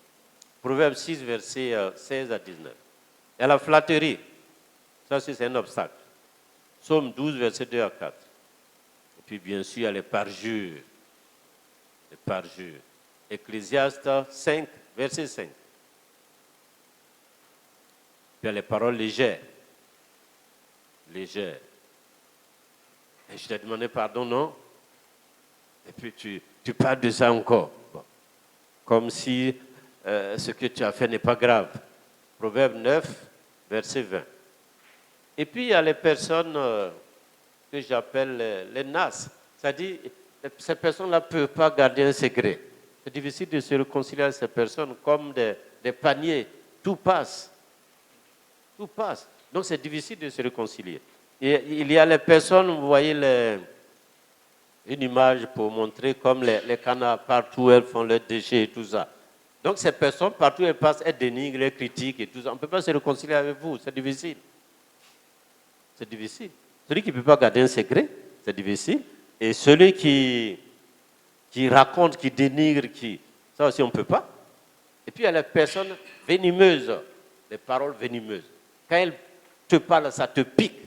Proverbe 6, verset 16 à 19. Il y a la flatterie. Ça, c'est un obstacle. Psaume 12, verset 2 à 4. Et puis, bien sûr, il y a les parjures. Les parjures. Ecclésiaste 5, verset 5. Puis, il y a les paroles légères. Légères. Et je t'ai demandé pardon, non? Et puis, tu parles de ça encore. Bon. Comme si ce que tu as fait n'est pas grave. Proverbe 9, verset 20. Et puis, il y a les personnes que j'appelle les nas. C'est-à-dire, ces personnes-là ne peuvent pas garder un secret. C'est difficile de se réconcilier avec ces personnes comme des paniers. Tout passe. Tout passe. Donc, c'est difficile de se réconcilier. Et il y a les personnes, vous voyez, une image pour montrer comme les canards, partout elles font leurs déchets et tout ça. Donc, ces personnes, partout elles passent, elles dénigrent, elles critiquent et tout ça. On ne peut pas se réconcilier avec vous, c'est difficile. C'est difficile. Celui qui ne peut pas garder un secret, c'est difficile. Et celui qui raconte, qui dénigre, ça aussi on ne peut pas. Et puis il y a les personnes venimeuses, les paroles venimeuses. Quand elles te parlent, ça te pique.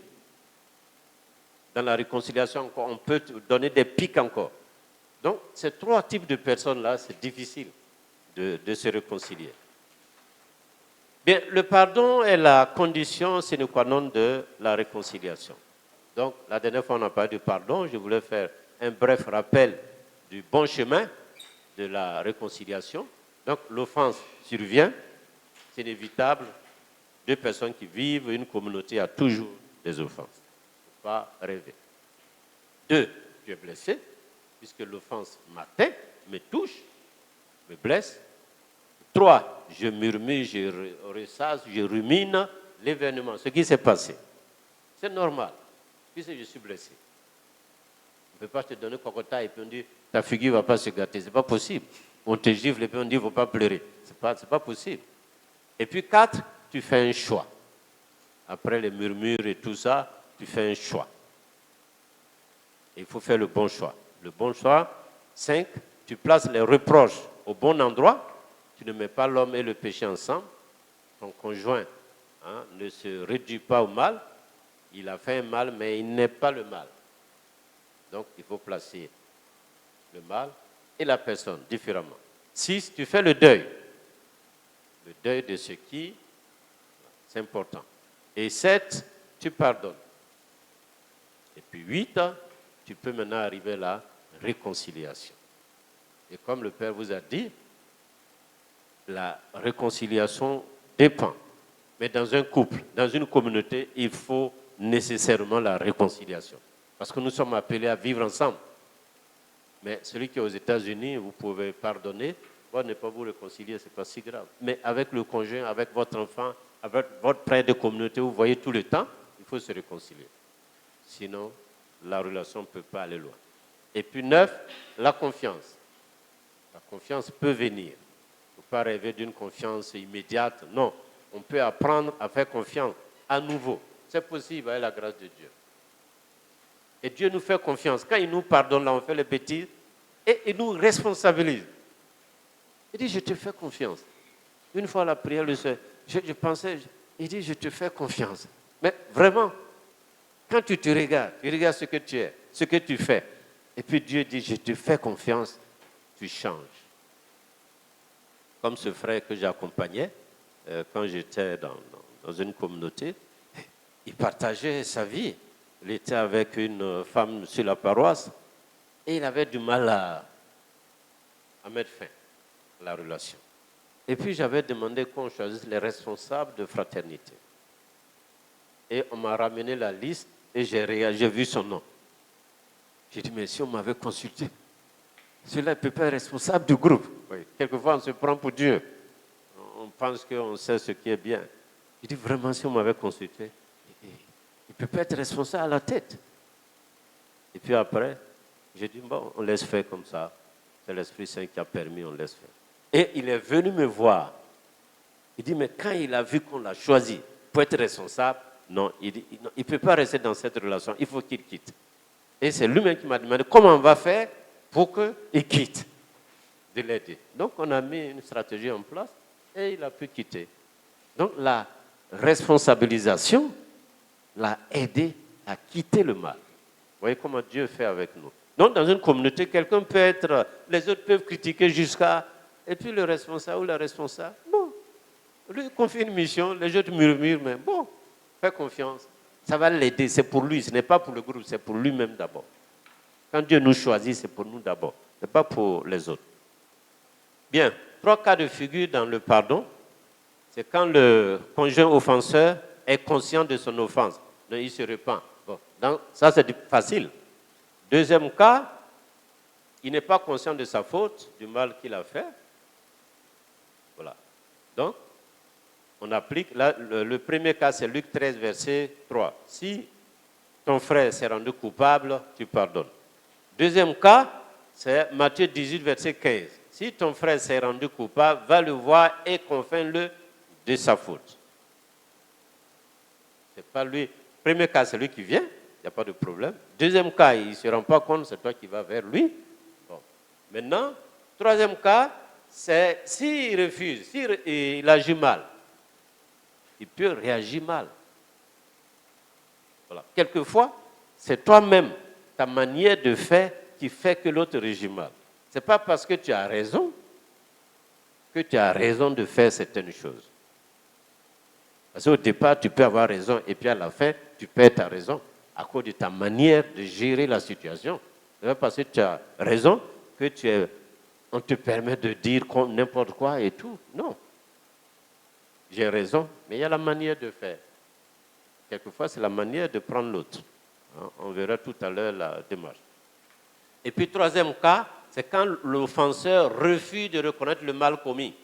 Dans la réconciliation, on peut te donner des pics encore. Donc, ces trois types de personnes-là, c'est difficile de se réconcilier. Bien, le pardon est la condition sine qua non de la réconciliation. Donc, la dernière fois, on a parlé du pardon. Je voulais faire un bref rappel du bon chemin de la réconciliation. Donc, l'offense survient, c'est inévitable. Deux personnes qui vivent, une communauté a toujours des offenses. Il ne faut pas rêver. 2, tu es blessé, puisque l'offense m'atteint, me touche, me blesse. 3, je murmure, je ressasse, je rumine l'événement, ce qui s'est passé. C'est normal, puisque je suis blessé. On ne peut pas te donner cocotaille et puis on dit ta figure ne va pas se gâter. Ce n'est pas possible. On te gifle et puis on dit il ne faut pas pleurer. Ce n'est pas possible. Et puis 4, tu fais un choix. Après les murmures et tout ça, tu fais un choix. Il faut faire le bon choix. Le bon choix. 5, tu places les reproches au bon endroit. Tu ne mets pas l'homme et le péché ensemble. Ton conjoint ne se réduit pas au mal. Il a fait un mal, mais il n'est pas le mal. Donc, il faut placer le mal et la personne différemment. 6, tu fais le deuil. Le deuil de ce qui, c'est important. Et 7, tu pardonnes. Et puis 8, tu peux maintenant arriver à la réconciliation. Et comme le Père vous a dit, la réconciliation dépend. Mais dans un couple, dans une communauté, il faut nécessairement la réconciliation. Parce que nous sommes appelés à vivre ensemble. Mais celui qui est aux États-Unis, vous pouvez pardonner, vous ne pas vous réconcilier, ce n'est pas si grave. Mais avec le conjoint, avec votre enfant, avec votre prêtre de communauté, vous voyez tout le temps, il faut se réconcilier. Sinon, la relation ne peut pas aller loin. Et puis 9, la confiance. La confiance peut venir. Il ne faut pas rêver d'une confiance immédiate. Non, on peut apprendre à faire confiance à nouveau. C'est possible avec la grâce de Dieu. Et Dieu nous fait confiance. Quand il nous pardonne, là, on fait les bêtises, et il nous responsabilise. Il dit, je te fais confiance. Une fois à la prière, le soir, je pensais, il dit, je te fais confiance. Mais vraiment, quand tu te regardes, tu regardes ce que tu es, ce que tu fais, et puis Dieu dit, je te fais confiance, tu changes. Comme ce frère que j'accompagnais, quand j'étais dans une communauté, il partageait sa vie. Il était avec une femme sur la paroisse et il avait du mal à mettre fin à la relation. Et puis j'avais demandé qu'on choisisse les responsables de fraternité. Et on m'a ramené la liste et j'ai vu son nom. J'ai dit, mais si on m'avait consulté, celui-là ne peut pas être responsable du groupe. Oui. Quelquefois, on se prend pour Dieu. On pense qu'on sait ce qui est bien. J'ai dit, vraiment, si on m'avait consulté, il ne peut pas être responsable à la tête. Et puis après, j'ai dit, bon, on laisse faire comme ça. C'est l'Esprit Saint qui a permis, on laisse faire. Et il est venu me voir. Il dit, mais quand il a vu qu'on l'a choisi pour être responsable, non, il ne peut pas rester dans cette relation, il faut qu'il quitte. Et c'est lui-même qui m'a demandé comment on va faire pour qu'il quitte, de l'aider. Donc on a mis une stratégie en place et il a pu quitter. Donc la responsabilisation l'a aidé à quitter le mal. Vous voyez comment Dieu fait avec nous. Donc dans une communauté, quelqu'un peut être, les autres peuvent critiquer jusqu'à, et puis le responsable ou la responsable, bon, lui confie une mission, les autres murmurent, mais bon, fais confiance. Ça va l'aider, c'est pour lui, ce n'est pas pour le groupe, c'est pour lui-même d'abord. Quand Dieu nous choisit, c'est pour nous d'abord, ce n'est pas pour les autres. Bien, 3 cas de figure dans le pardon. C'est quand le conjoint offenseur est conscient de son offense, donc il se repent. Bon, donc, ça c'est facile. Deuxième cas, il n'est pas conscient de sa faute, du mal qu'il a fait. Voilà. Donc, on applique, là, le premier cas, c'est Luc 13, verset 3. Si ton frère s'est rendu coupable, tu pardonnes. Deuxième cas, c'est Matthieu 18, verset 15. Si ton frère s'est rendu coupable, va le voir et convainc-le de sa faute. C'est pas lui. Premier cas, c'est lui qui vient, il n'y a pas de problème. Deuxième cas, il ne se rend pas compte, c'est toi qui vas vers lui. Bon. Maintenant, troisième cas, c'est s'il refuse, s'il agit mal. Il peut réagir mal. Voilà. Quelquefois, c'est toi-même, ta manière de faire qui fait que l'autre réagit mal. Ce n'est pas parce que tu as raison que tu as raison de faire certaines choses. Parce qu'au départ, tu peux avoir raison et puis à la fin, tu perds ta raison à cause de ta manière de gérer la situation. Ce n'est pas parce que tu as raison que on te permet de dire n'importe quoi et tout. Non. J'ai raison, mais il y a la manière de faire. Quelquefois, c'est la manière de prendre l'autre. On verra tout à l'heure la démarche. Et puis, troisième cas, c'est quand l'offenseur refuse de reconnaître le mal commis.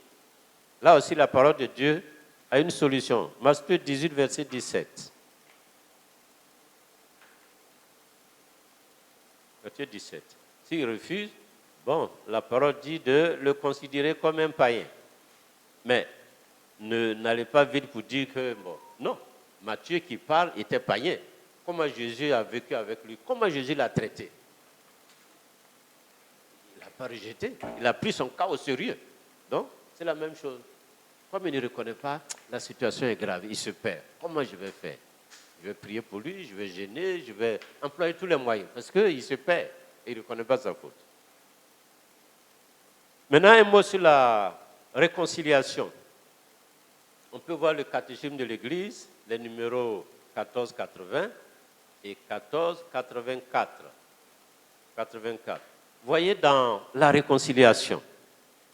Là aussi, la parole de Dieu a une solution. Matthieu 18, verset 17. Matthieu 17. S'il refuse, bon, la parole dit de le considérer comme un païen. Mais n'allez pas vite pour dire que, bon, non, Matthieu qui parle était païen. Comment Jésus a vécu avec lui? Comment Jésus l'a traité? Il n'a pas rejeté. Il a pris son cas au sérieux. Donc, c'est la même chose. Comme il ne reconnaît pas, la situation est grave. Il se perd. Comment je vais faire? Je vais prier pour lui, je vais gêner, je vais employer tous les moyens. Parce qu'il se perd et il ne reconnaît pas sa faute. Maintenant, un mot sur la réconciliation. On peut voir le catéchisme de l'Église, les numéros 1480 et 1484. 84. Voyez dans la réconciliation,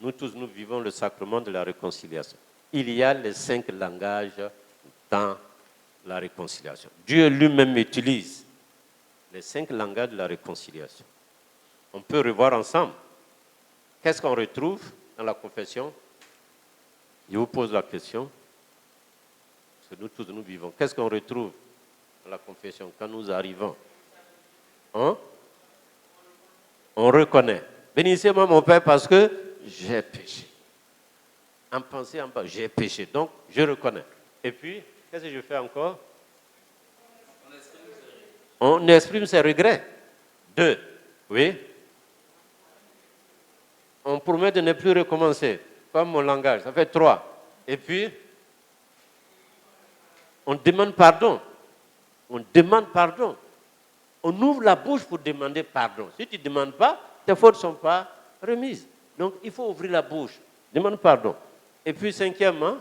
nous tous nous vivons le sacrement de la réconciliation. Il y a les 5 langages dans la réconciliation. Dieu lui-même utilise les 5 langages de la réconciliation. On peut revoir ensemble. Qu'est-ce qu'on retrouve dans la confession? Je vous pose la question. Parce que nous tous nous vivons. Qu'est-ce qu'on retrouve dans la confession quand nous arrivons? On reconnaît. Bénissez-moi mon Père parce que j'ai péché. En pensée, en bas, j'ai péché. Donc, je reconnais. Et puis, qu'est-ce que je fais encore? On exprime ses regrets. 2. Oui. On promet de ne plus recommencer. Comme mon langage. Ça fait 3. Et puis, on demande pardon. On demande pardon. On ouvre la bouche pour demander pardon. Si tu ne demandes pas, tes fautes ne sont pas remises. Donc, il faut ouvrir la bouche. Demande pardon. Et puis, 5e,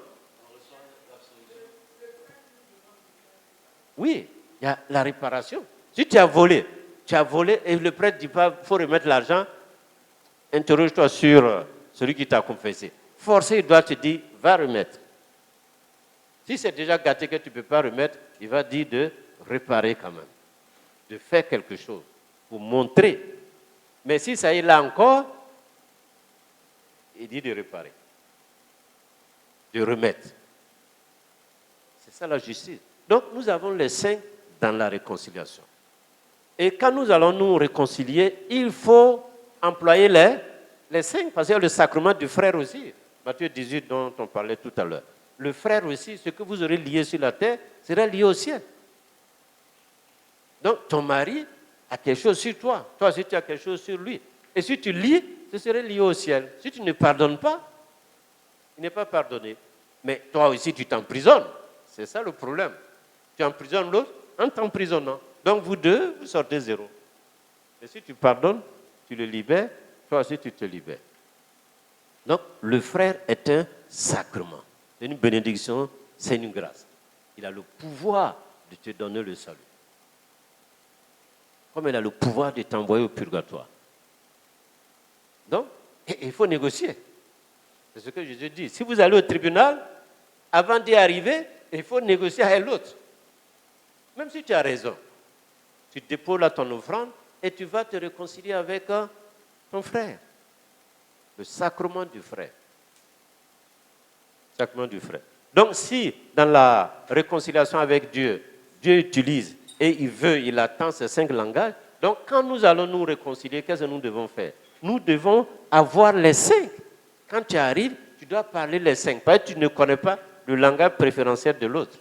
oui, il y a la réparation. Si tu as volé et le prêtre dit pas, il faut remettre l'argent, interroge-toi sur celui qui t'a confessé. Forcé, il doit te dire, va remettre. Si c'est déjà gâté que tu ne peux pas remettre, il va dire de réparer quand même. De faire quelque chose pour montrer. Mais si ça est là encore, il dit de réparer. De remettre. C'est ça la justice. Donc nous avons les 5 dans la réconciliation. Et quand nous allons nous réconcilier, il faut employer les 5, parce qu'il y a le sacrement du frère aussi. Matthieu 18 dont on parlait tout à l'heure. Le frère aussi, ce que vous aurez lié sur la terre, sera lié au ciel. Donc ton mari a quelque chose sur toi. Toi aussi tu as quelque chose sur lui. Et si tu lis, ce serait lié au ciel. Si tu ne pardonnes pas, il n'est pas pardonné. Mais toi aussi tu t'emprisonnes. C'est ça le problème. Tu emprisonnes l'autre en t'emprisonnant. Donc vous deux, vous sortez 0. Et si tu pardonnes, tu le libères, toi aussi tu te libères. Donc le frère est un sacrement. C'est une bénédiction, c'est une grâce. Il a le pouvoir de te donner le salut. Comme il a le pouvoir de t'envoyer au purgatoire. Donc, il faut négocier. C'est ce que Jésus dit. Si vous allez au tribunal, avant d'y arriver, il faut négocier avec l'autre. Même si tu as raison. Tu déposes là ton offrande et tu vas te réconcilier avec ton frère. Le sacrement du frère. Sacrement du frère. Donc si dans la réconciliation avec Dieu, Dieu utilise et il veut, il attend ces 5 langages, donc quand nous allons nous réconcilier, qu'est-ce que nous devons faire? Nous devons avoir les 5. Quand tu arrives, tu dois parler les 5. Parce que tu ne connais pas le langage préférentiel de l'autre.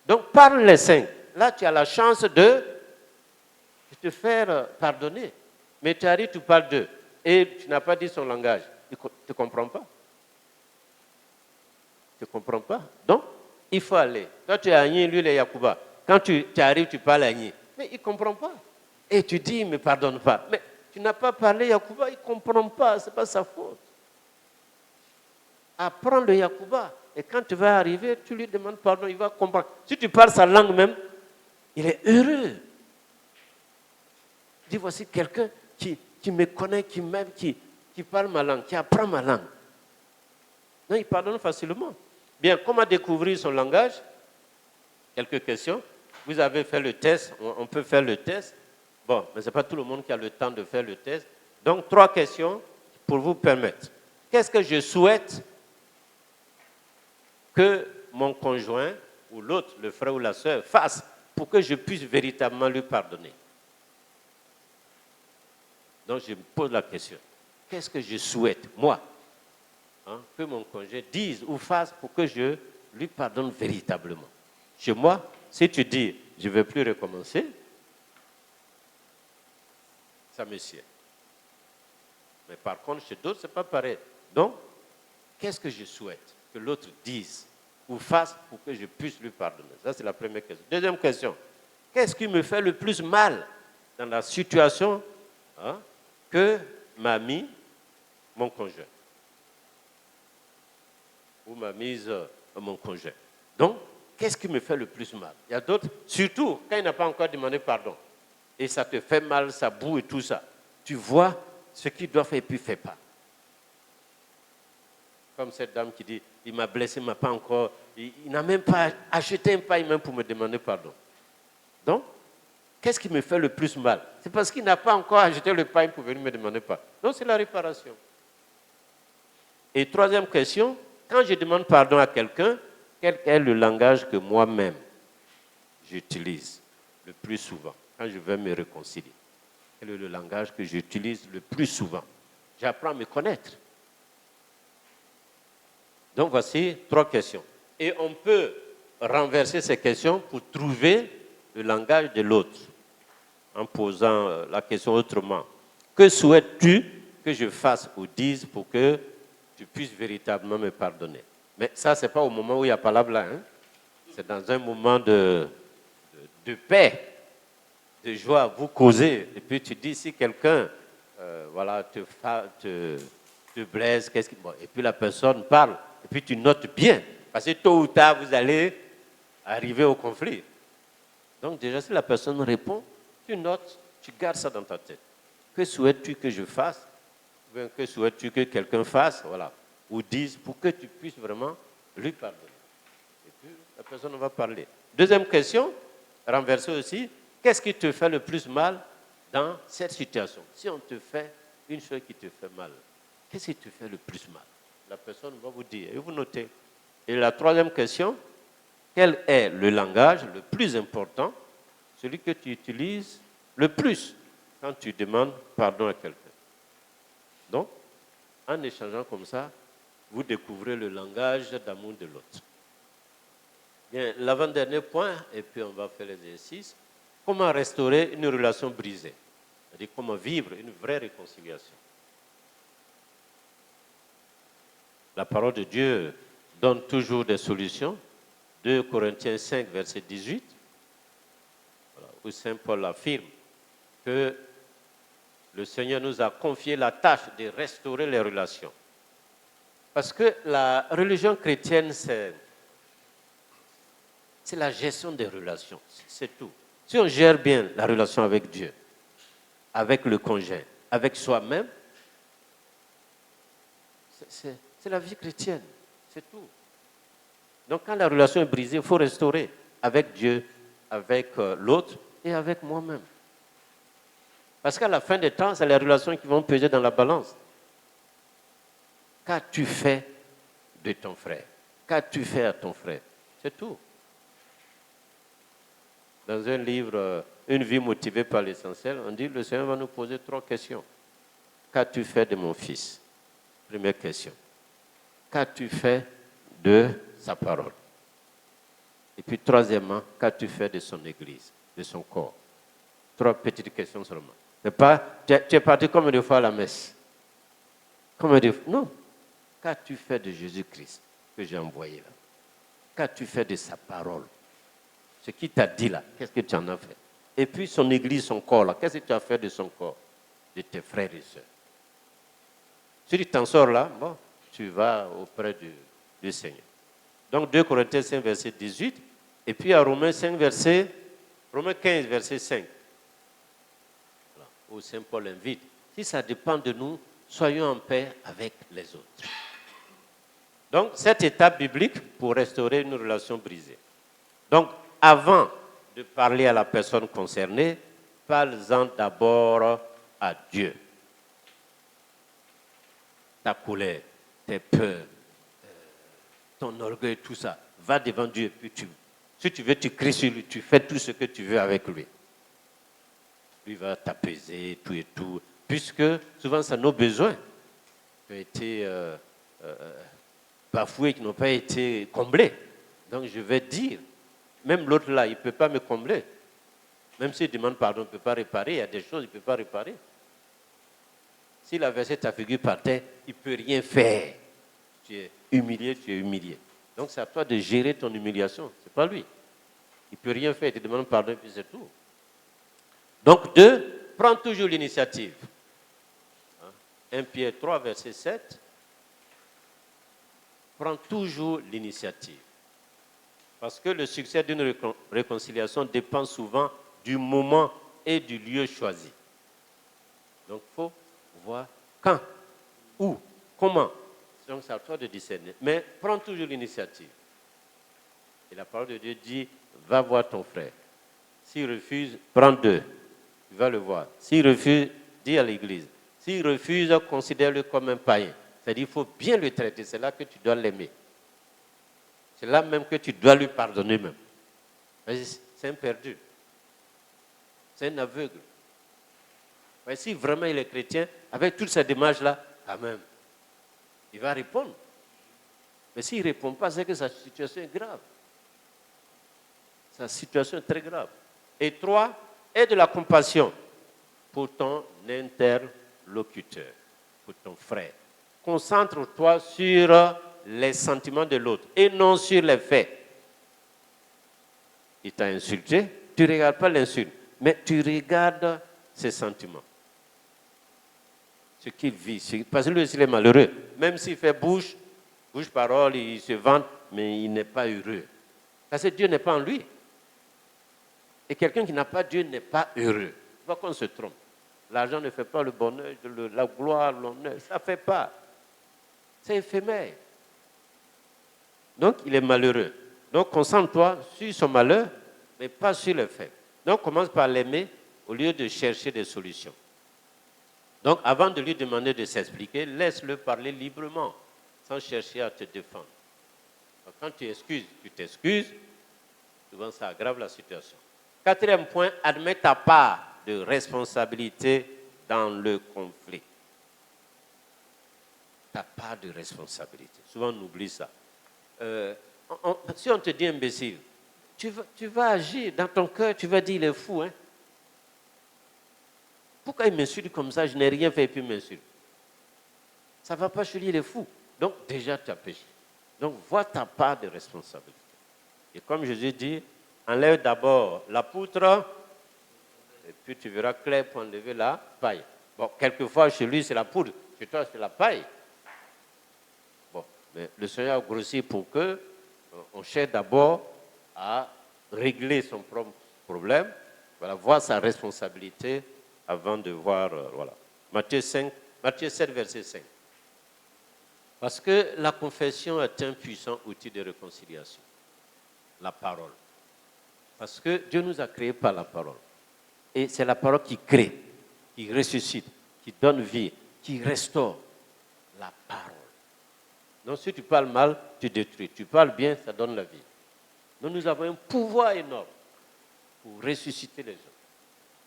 Donc parle les 5. Là, tu as la chance de te faire pardonner. Mais tu arrives, tu parles d'eux. Et tu n'as pas dit son langage. Il ne te comprend pas. Tu ne comprends pas. Donc, il faut aller. Toi, tu es Agni, lui, il est Yakuba. Quand tu arrives, tu parles Agni. Mais il ne comprend pas. Et tu dis, il ne me pardonne pas. Mais tu n'as pas parlé Yakuba, il ne comprend pas. Ce n'est pas sa faute. Apprends le Yakuba. Et quand tu vas arriver, tu lui demandes pardon, il va comprendre. Si tu parles sa langue même, il est heureux. Dis, voici quelqu'un qui me connaît, qui m'aime, qui parle ma langue, qui apprend ma langue. Non, il pardonne facilement. Bien, comment découvrir son langage? Quelques questions. Vous avez fait le test, on peut faire le test. Bon, mais ce n'est pas tout le monde qui a le temps de faire le test. Donc, 3 questions pour vous permettre. Qu'est-ce que je souhaite que mon conjoint ou l'autre, le frère ou la sœur, fasse pour que je puisse véritablement lui pardonner? Donc, je me pose la question. Qu'est-ce que je souhaite, moi, que mon conjoint dise ou fasse pour que je lui pardonne véritablement? Chez moi, si tu dis, je ne veux plus recommencer, ça me sied. Mais par contre, chez d'autres, ce n'est pas pareil. Donc, qu'est-ce que je souhaite que l'autre dise ou fasse pour que je puisse lui pardonner? Ça, c'est la première question. Deuxième question. Qu'est-ce qui me fait le plus mal dans la situation que m'a mis mon conjoint ou m'a mise mon conjoint? Donc, qu'est-ce qui me fait le plus mal? Il y a d'autres, surtout quand il n'a pas encore demandé pardon. Et ça te fait mal, ça boue et tout ça. Tu vois ce qu'il doit faire et puis il ne fait pas. Comme cette dame qui dit, il m'a blessé, il m'a pas encore, il n'a même pas acheté un pain même pour me demander pardon. Donc, qu'est-ce qui me fait le plus mal? C'est parce qu'il n'a pas encore acheté le pain pour venir me demander pardon. Donc, c'est la réparation. Et troisième question, quand je demande pardon à quelqu'un, quel est le langage que moi-même j'utilise le plus souvent? quand je vais me réconcilier? Quel est le langage que j'utilise le plus souvent? J'apprends à me connaître. Donc voici 3 questions. Et on peut renverser ces questions pour trouver le langage de l'autre en posant la question autrement. Que souhaites-tu que je fasse ou dise pour que tu puisses véritablement me pardonner? Mais ça, ce n'est pas au moment où il y a palabre là. Hein? C'est dans un moment de paix, de joie. Vous causez. Et puis tu dis, si quelqu'un voilà, te blesse, bon, et puis la personne parle, et puis tu notes bien. Parce que tôt ou tard, vous allez arriver au conflit. Donc déjà, si la personne répond, tu notes, tu gardes ça dans ta tête. Que souhaites-tu que je fasse? Ou bien que souhaites-tu que quelqu'un fasse? Voilà. Ou dise pour que tu puisses vraiment lui pardonner. Et puis, la personne va parler. Deuxième question, renversée aussi. Qu'est-ce qui te fait le plus mal dans cette situation? Si on te fait une chose qui te fait mal, qu'est-ce qui te fait le plus mal? La personne va vous dire et vous notez. Et la troisième question, quel est le langage le plus important, celui que tu utilises le plus quand tu demandes pardon à quelqu'un? Donc, en échangeant comme ça, vous découvrez le langage d'amour de l'autre. Bien, l'avant-dernier point, et puis on va faire l'exercice, comment restaurer une relation brisée? C'est-à-dire comment vivre une vraie réconciliation. La parole de Dieu donne toujours des solutions. 2 Corinthiens 5, verset 18, voilà, où Saint Paul affirme que le Seigneur nous a confié la tâche de restaurer les relations. Parce que la religion chrétienne, c'est la gestion des relations, c'est tout. Si on gère bien la relation avec Dieu, avec le conjoint, avec soi-même, c'est la vie chrétienne, c'est tout. Donc quand la relation est brisée, il faut restaurer avec Dieu, avec l'autre et avec moi-même. Parce qu'à la fin des temps, c'est les relations qui vont peser dans la balance. Qu'as-tu fait de ton frère? Qu'as-tu fait à ton frère? C'est tout. Dans un livre, Une vie motivée par l'essentiel, on dit le Seigneur va nous poser 3 questions. Qu'as-tu fait de mon fils? Première question. Qu'as-tu fait de sa parole? Et puis troisièmement, qu'as-tu fait de son église, de son corps? 3 petites questions seulement. Mais pas, tu es parti combien de fois à la messe? Combien de fois? Non. Qu'as-tu fait de Jésus-Christ que j'ai envoyé là? Qu'as-tu fait de sa parole? Ce qu'il t'a dit là, qu'est-ce que tu en as fait? Et puis son église, son corps là, qu'est-ce que tu as fait de son corps? De tes frères et sœurs. Si tu t'en sors là, bon, tu vas auprès du Seigneur. Donc 2 Corinthiens 5, verset 18, et puis à Romains 15, verset 5. Voilà, où Saint Paul invite. Si ça dépend de nous, soyons en paix avec les autres. Donc, cette étape biblique pour restaurer une relation brisée. Donc, avant de parler à la personne concernée, parle-en d'abord à Dieu. Ta colère, tes peurs, ton orgueil, tout ça, va devant Dieu. Puis si tu veux, tu cries sur lui, tu fais tout ce que tu veux avec lui. Lui va t'apaiser, tout et tout. Puisque souvent, c'est nos besoins qui ont été bafoués, qui n'ont pas été comblés. Donc, je vais dire, même l'autre là, il ne peut pas me combler. Même s'il demande pardon, il ne peut pas réparer. Il y a des choses qu'il ne peut pas réparer. S'il a versé ta figure par terre, il ne peut rien faire. Tu es humilié, tu es humilié. Donc, c'est à toi de gérer ton humiliation. Ce n'est pas lui. Il ne peut rien faire. Il te demande pardon, et puis c'est tout. Donc, 2, prends toujours l'initiative. 1 Pierre 3, verset 7. Prends toujours l'initiative. Parce que le succès d'une réconciliation dépend souvent du moment et du lieu choisi. Donc, il faut voir quand, où, comment. Donc, c'est à toi de discerner. Mais prends toujours l'initiative. Et la parole de Dieu dit, va voir ton frère. S'il refuse, prends 2. Tu vas le voir. S'il refuse, dis à l'église. S'il refuse, considère-le comme un païen. C'est-à-dire qu'il faut bien le traiter. C'est là que tu dois l'aimer. C'est là même que tu dois lui pardonner même. C'est un perdu. C'est un aveugle. Mais si vraiment il est chrétien, avec toute cette démarche-là, quand même, il va répondre. Mais s'il ne répond pas, c'est que sa situation est grave. Sa situation est très grave. Et 3, aie de la compassion pour ton interlocuteur, pour ton frère. Concentre-toi sur les sentiments de l'autre et non sur les faits. Il t'a insulté, tu ne regardes pas l'insulte, mais tu regardes ses sentiments. Ce qu'il vit, parce que lui aussi il est malheureux. Même s'il fait bouche, parole, il se vante, mais il n'est pas heureux. Parce que Dieu n'est pas en lui. Et quelqu'un qui n'a pas Dieu n'est pas heureux. Il faut qu'on se trompe. L'argent ne fait pas le bonheur, la gloire, l'honneur, ça ne fait pas. C'est éphémère. Donc, il est malheureux. Donc, concentre-toi sur son malheur, mais pas sur le fait. Donc, commence par l'aimer au lieu de chercher des solutions. Donc, avant de lui demander de s'expliquer, laisse-le parler librement, sans chercher à te défendre. Donc, quand tu t'excuses, souvent ça aggrave la situation. 4e point, admets ta part de responsabilité dans le conflit. Ta part de responsabilité. Souvent, on oublie ça. Si on te dit imbécile, tu vas agir dans ton cœur, tu vas dire il est fou. Hein? Pourquoi il m'insulte comme ça? Je n'ai rien fait et puis il m'insulte. Ça ne va pas chez lui, il est fou. Donc déjà tu as péché. Donc vois ta part de responsabilité. Et comme Jésus dit, enlève d'abord la poutre et puis tu verras clair pour enlever la paille. Bon, quelquefois chez lui c'est la poudre, chez toi c'est la paille. Bon, mais le Seigneur a grossi pour que on cherche d'abord à régler son propre problème, voilà, voir sa responsabilité avant de voir, voilà. Matthieu 7, verset 5. Parce que la confession est un puissant outil de réconciliation. La parole. Parce que Dieu nous a créés par la parole. Et c'est la parole qui crée, qui ressuscite, qui donne vie, qui restaure. La parole. Donc si tu parles mal, tu détruis. Tu parles bien, ça donne la vie. Donc nous avons un pouvoir énorme pour ressusciter les gens,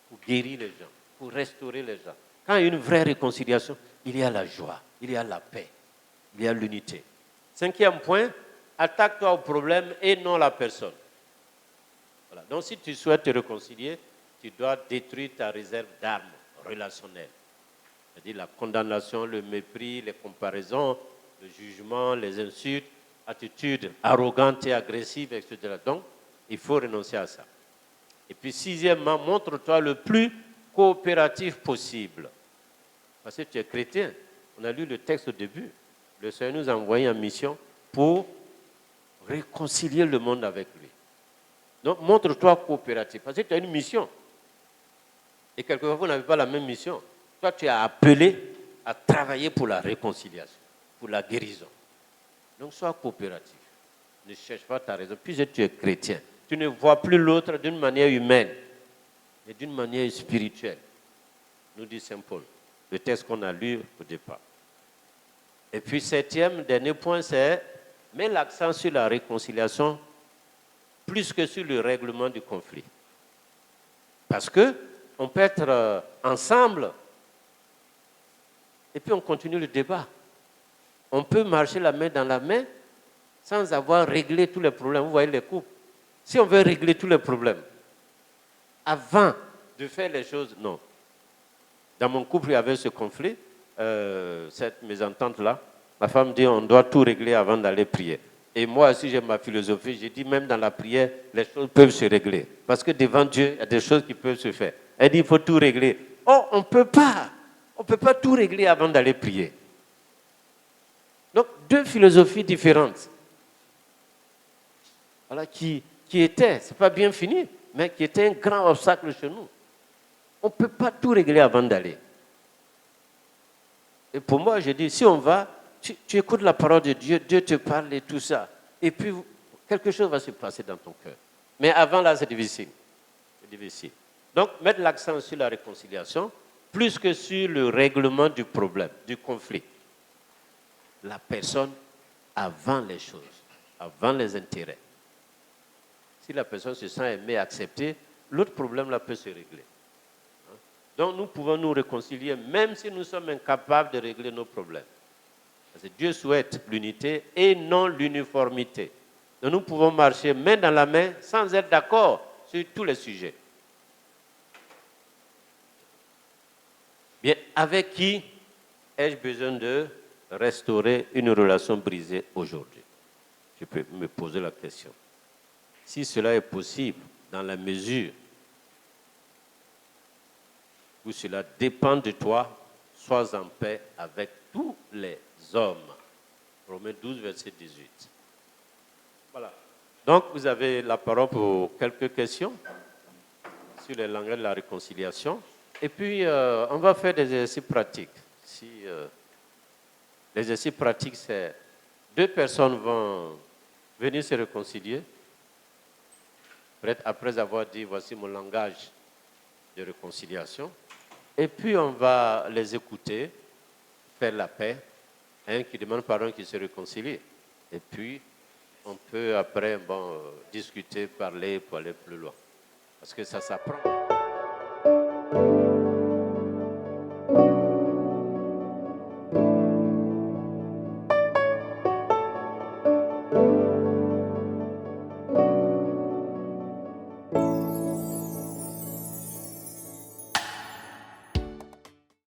pour guérir les gens, pour restaurer les gens. Quand il y a une vraie réconciliation, il y a la joie, il y a la paix, il y a l'unité. 5e point, attaque-toi au problème et non la personne. Voilà. Donc si tu souhaites te réconcilier, tu dois détruire ta réserve d'armes relationnelles. C'est-à-dire la condamnation, le mépris, les comparaisons, le jugement, les insultes, attitudes arrogantes et agressives, etc. Donc, il faut renoncer à ça. Et puis, 6e, montre-toi le plus coopératif possible. Parce que tu es chrétien. On a lu le texte au début. Le Seigneur nous a envoyé en mission pour réconcilier le monde avec lui. Donc, montre-toi coopératif. Parce que tu as une mission. Et quelquefois, vous n'avez pas la même mission. Toi, tu es appelé à travailler pour la réconciliation, pour la guérison. Donc, sois coopératif. Ne cherche pas ta raison. Puisque tu es chrétien, tu ne vois plus l'autre d'une manière humaine, mais d'une manière spirituelle, nous dit Saint Paul, le texte qu'on a lu au départ. Et puis, 7e, dernier point, c'est mets l'accent sur la réconciliation plus que sur le règlement du conflit. Parce qu'on peut être ensemble et puis on continue le débat. On peut marcher la main dans la main sans avoir réglé tous les problèmes. Vous voyez les couples. Si on veut régler tous les problèmes, avant de faire les choses, non. Dans mon couple, il y avait ce conflit, cette mésentente-là. Ma femme dit on doit tout régler avant d'aller prier. Et moi, si j'ai ma philosophie, j'ai dit même dans la prière, les choses peuvent se régler. Parce que devant Dieu, il y a des choses qui peuvent se faire. Elle dit il faut tout régler. Oh, on ne peut pas. On ne peut pas tout régler avant d'aller prier. Donc, deux philosophies différentes. Voilà, qui étaient, ce n'est pas bien fini, mais qui étaient un grand obstacle chez nous. On ne peut pas tout régler avant d'aller. Et pour moi, je dis, si on va, tu écoutes la parole de Dieu, Dieu te parle et tout ça. Et puis, quelque chose va se passer dans ton cœur. Mais avant là, c'est difficile. C'est difficile. Donc, mettre l'accent sur la réconciliation, plus que sur le règlement du problème, du conflit. La personne avant les choses, avant les intérêts. Si la personne se sent aimée, acceptée, l'autre problème là peut se régler. Donc nous pouvons nous réconcilier même si nous sommes incapables de régler nos problèmes. Parce que Dieu souhaite l'unité et non l'uniformité. Donc nous pouvons marcher main dans la main sans être d'accord sur tous les sujets. Bien, avec qui ai-je besoin de restaurer une relation brisée aujourd'hui? Je peux me poser la question. Si cela est possible, dans la mesure où cela dépend de toi, sois en paix avec tous les hommes. Romains 12, verset 18. Voilà. Donc, vous avez la parole pour quelques questions sur les langages de la réconciliation. Et puis, on va faire des exercices pratiques. L'exercice pratique, c'est 2 personnes vont venir se réconcilier. Peut-être après avoir dit, voici mon langage de réconciliation. Et puis, on va les écouter, faire la paix. Un qui demande pardon, qui se réconcilie. Et puis, on peut après discuter, parler pour aller plus loin. Parce que ça s'apprend.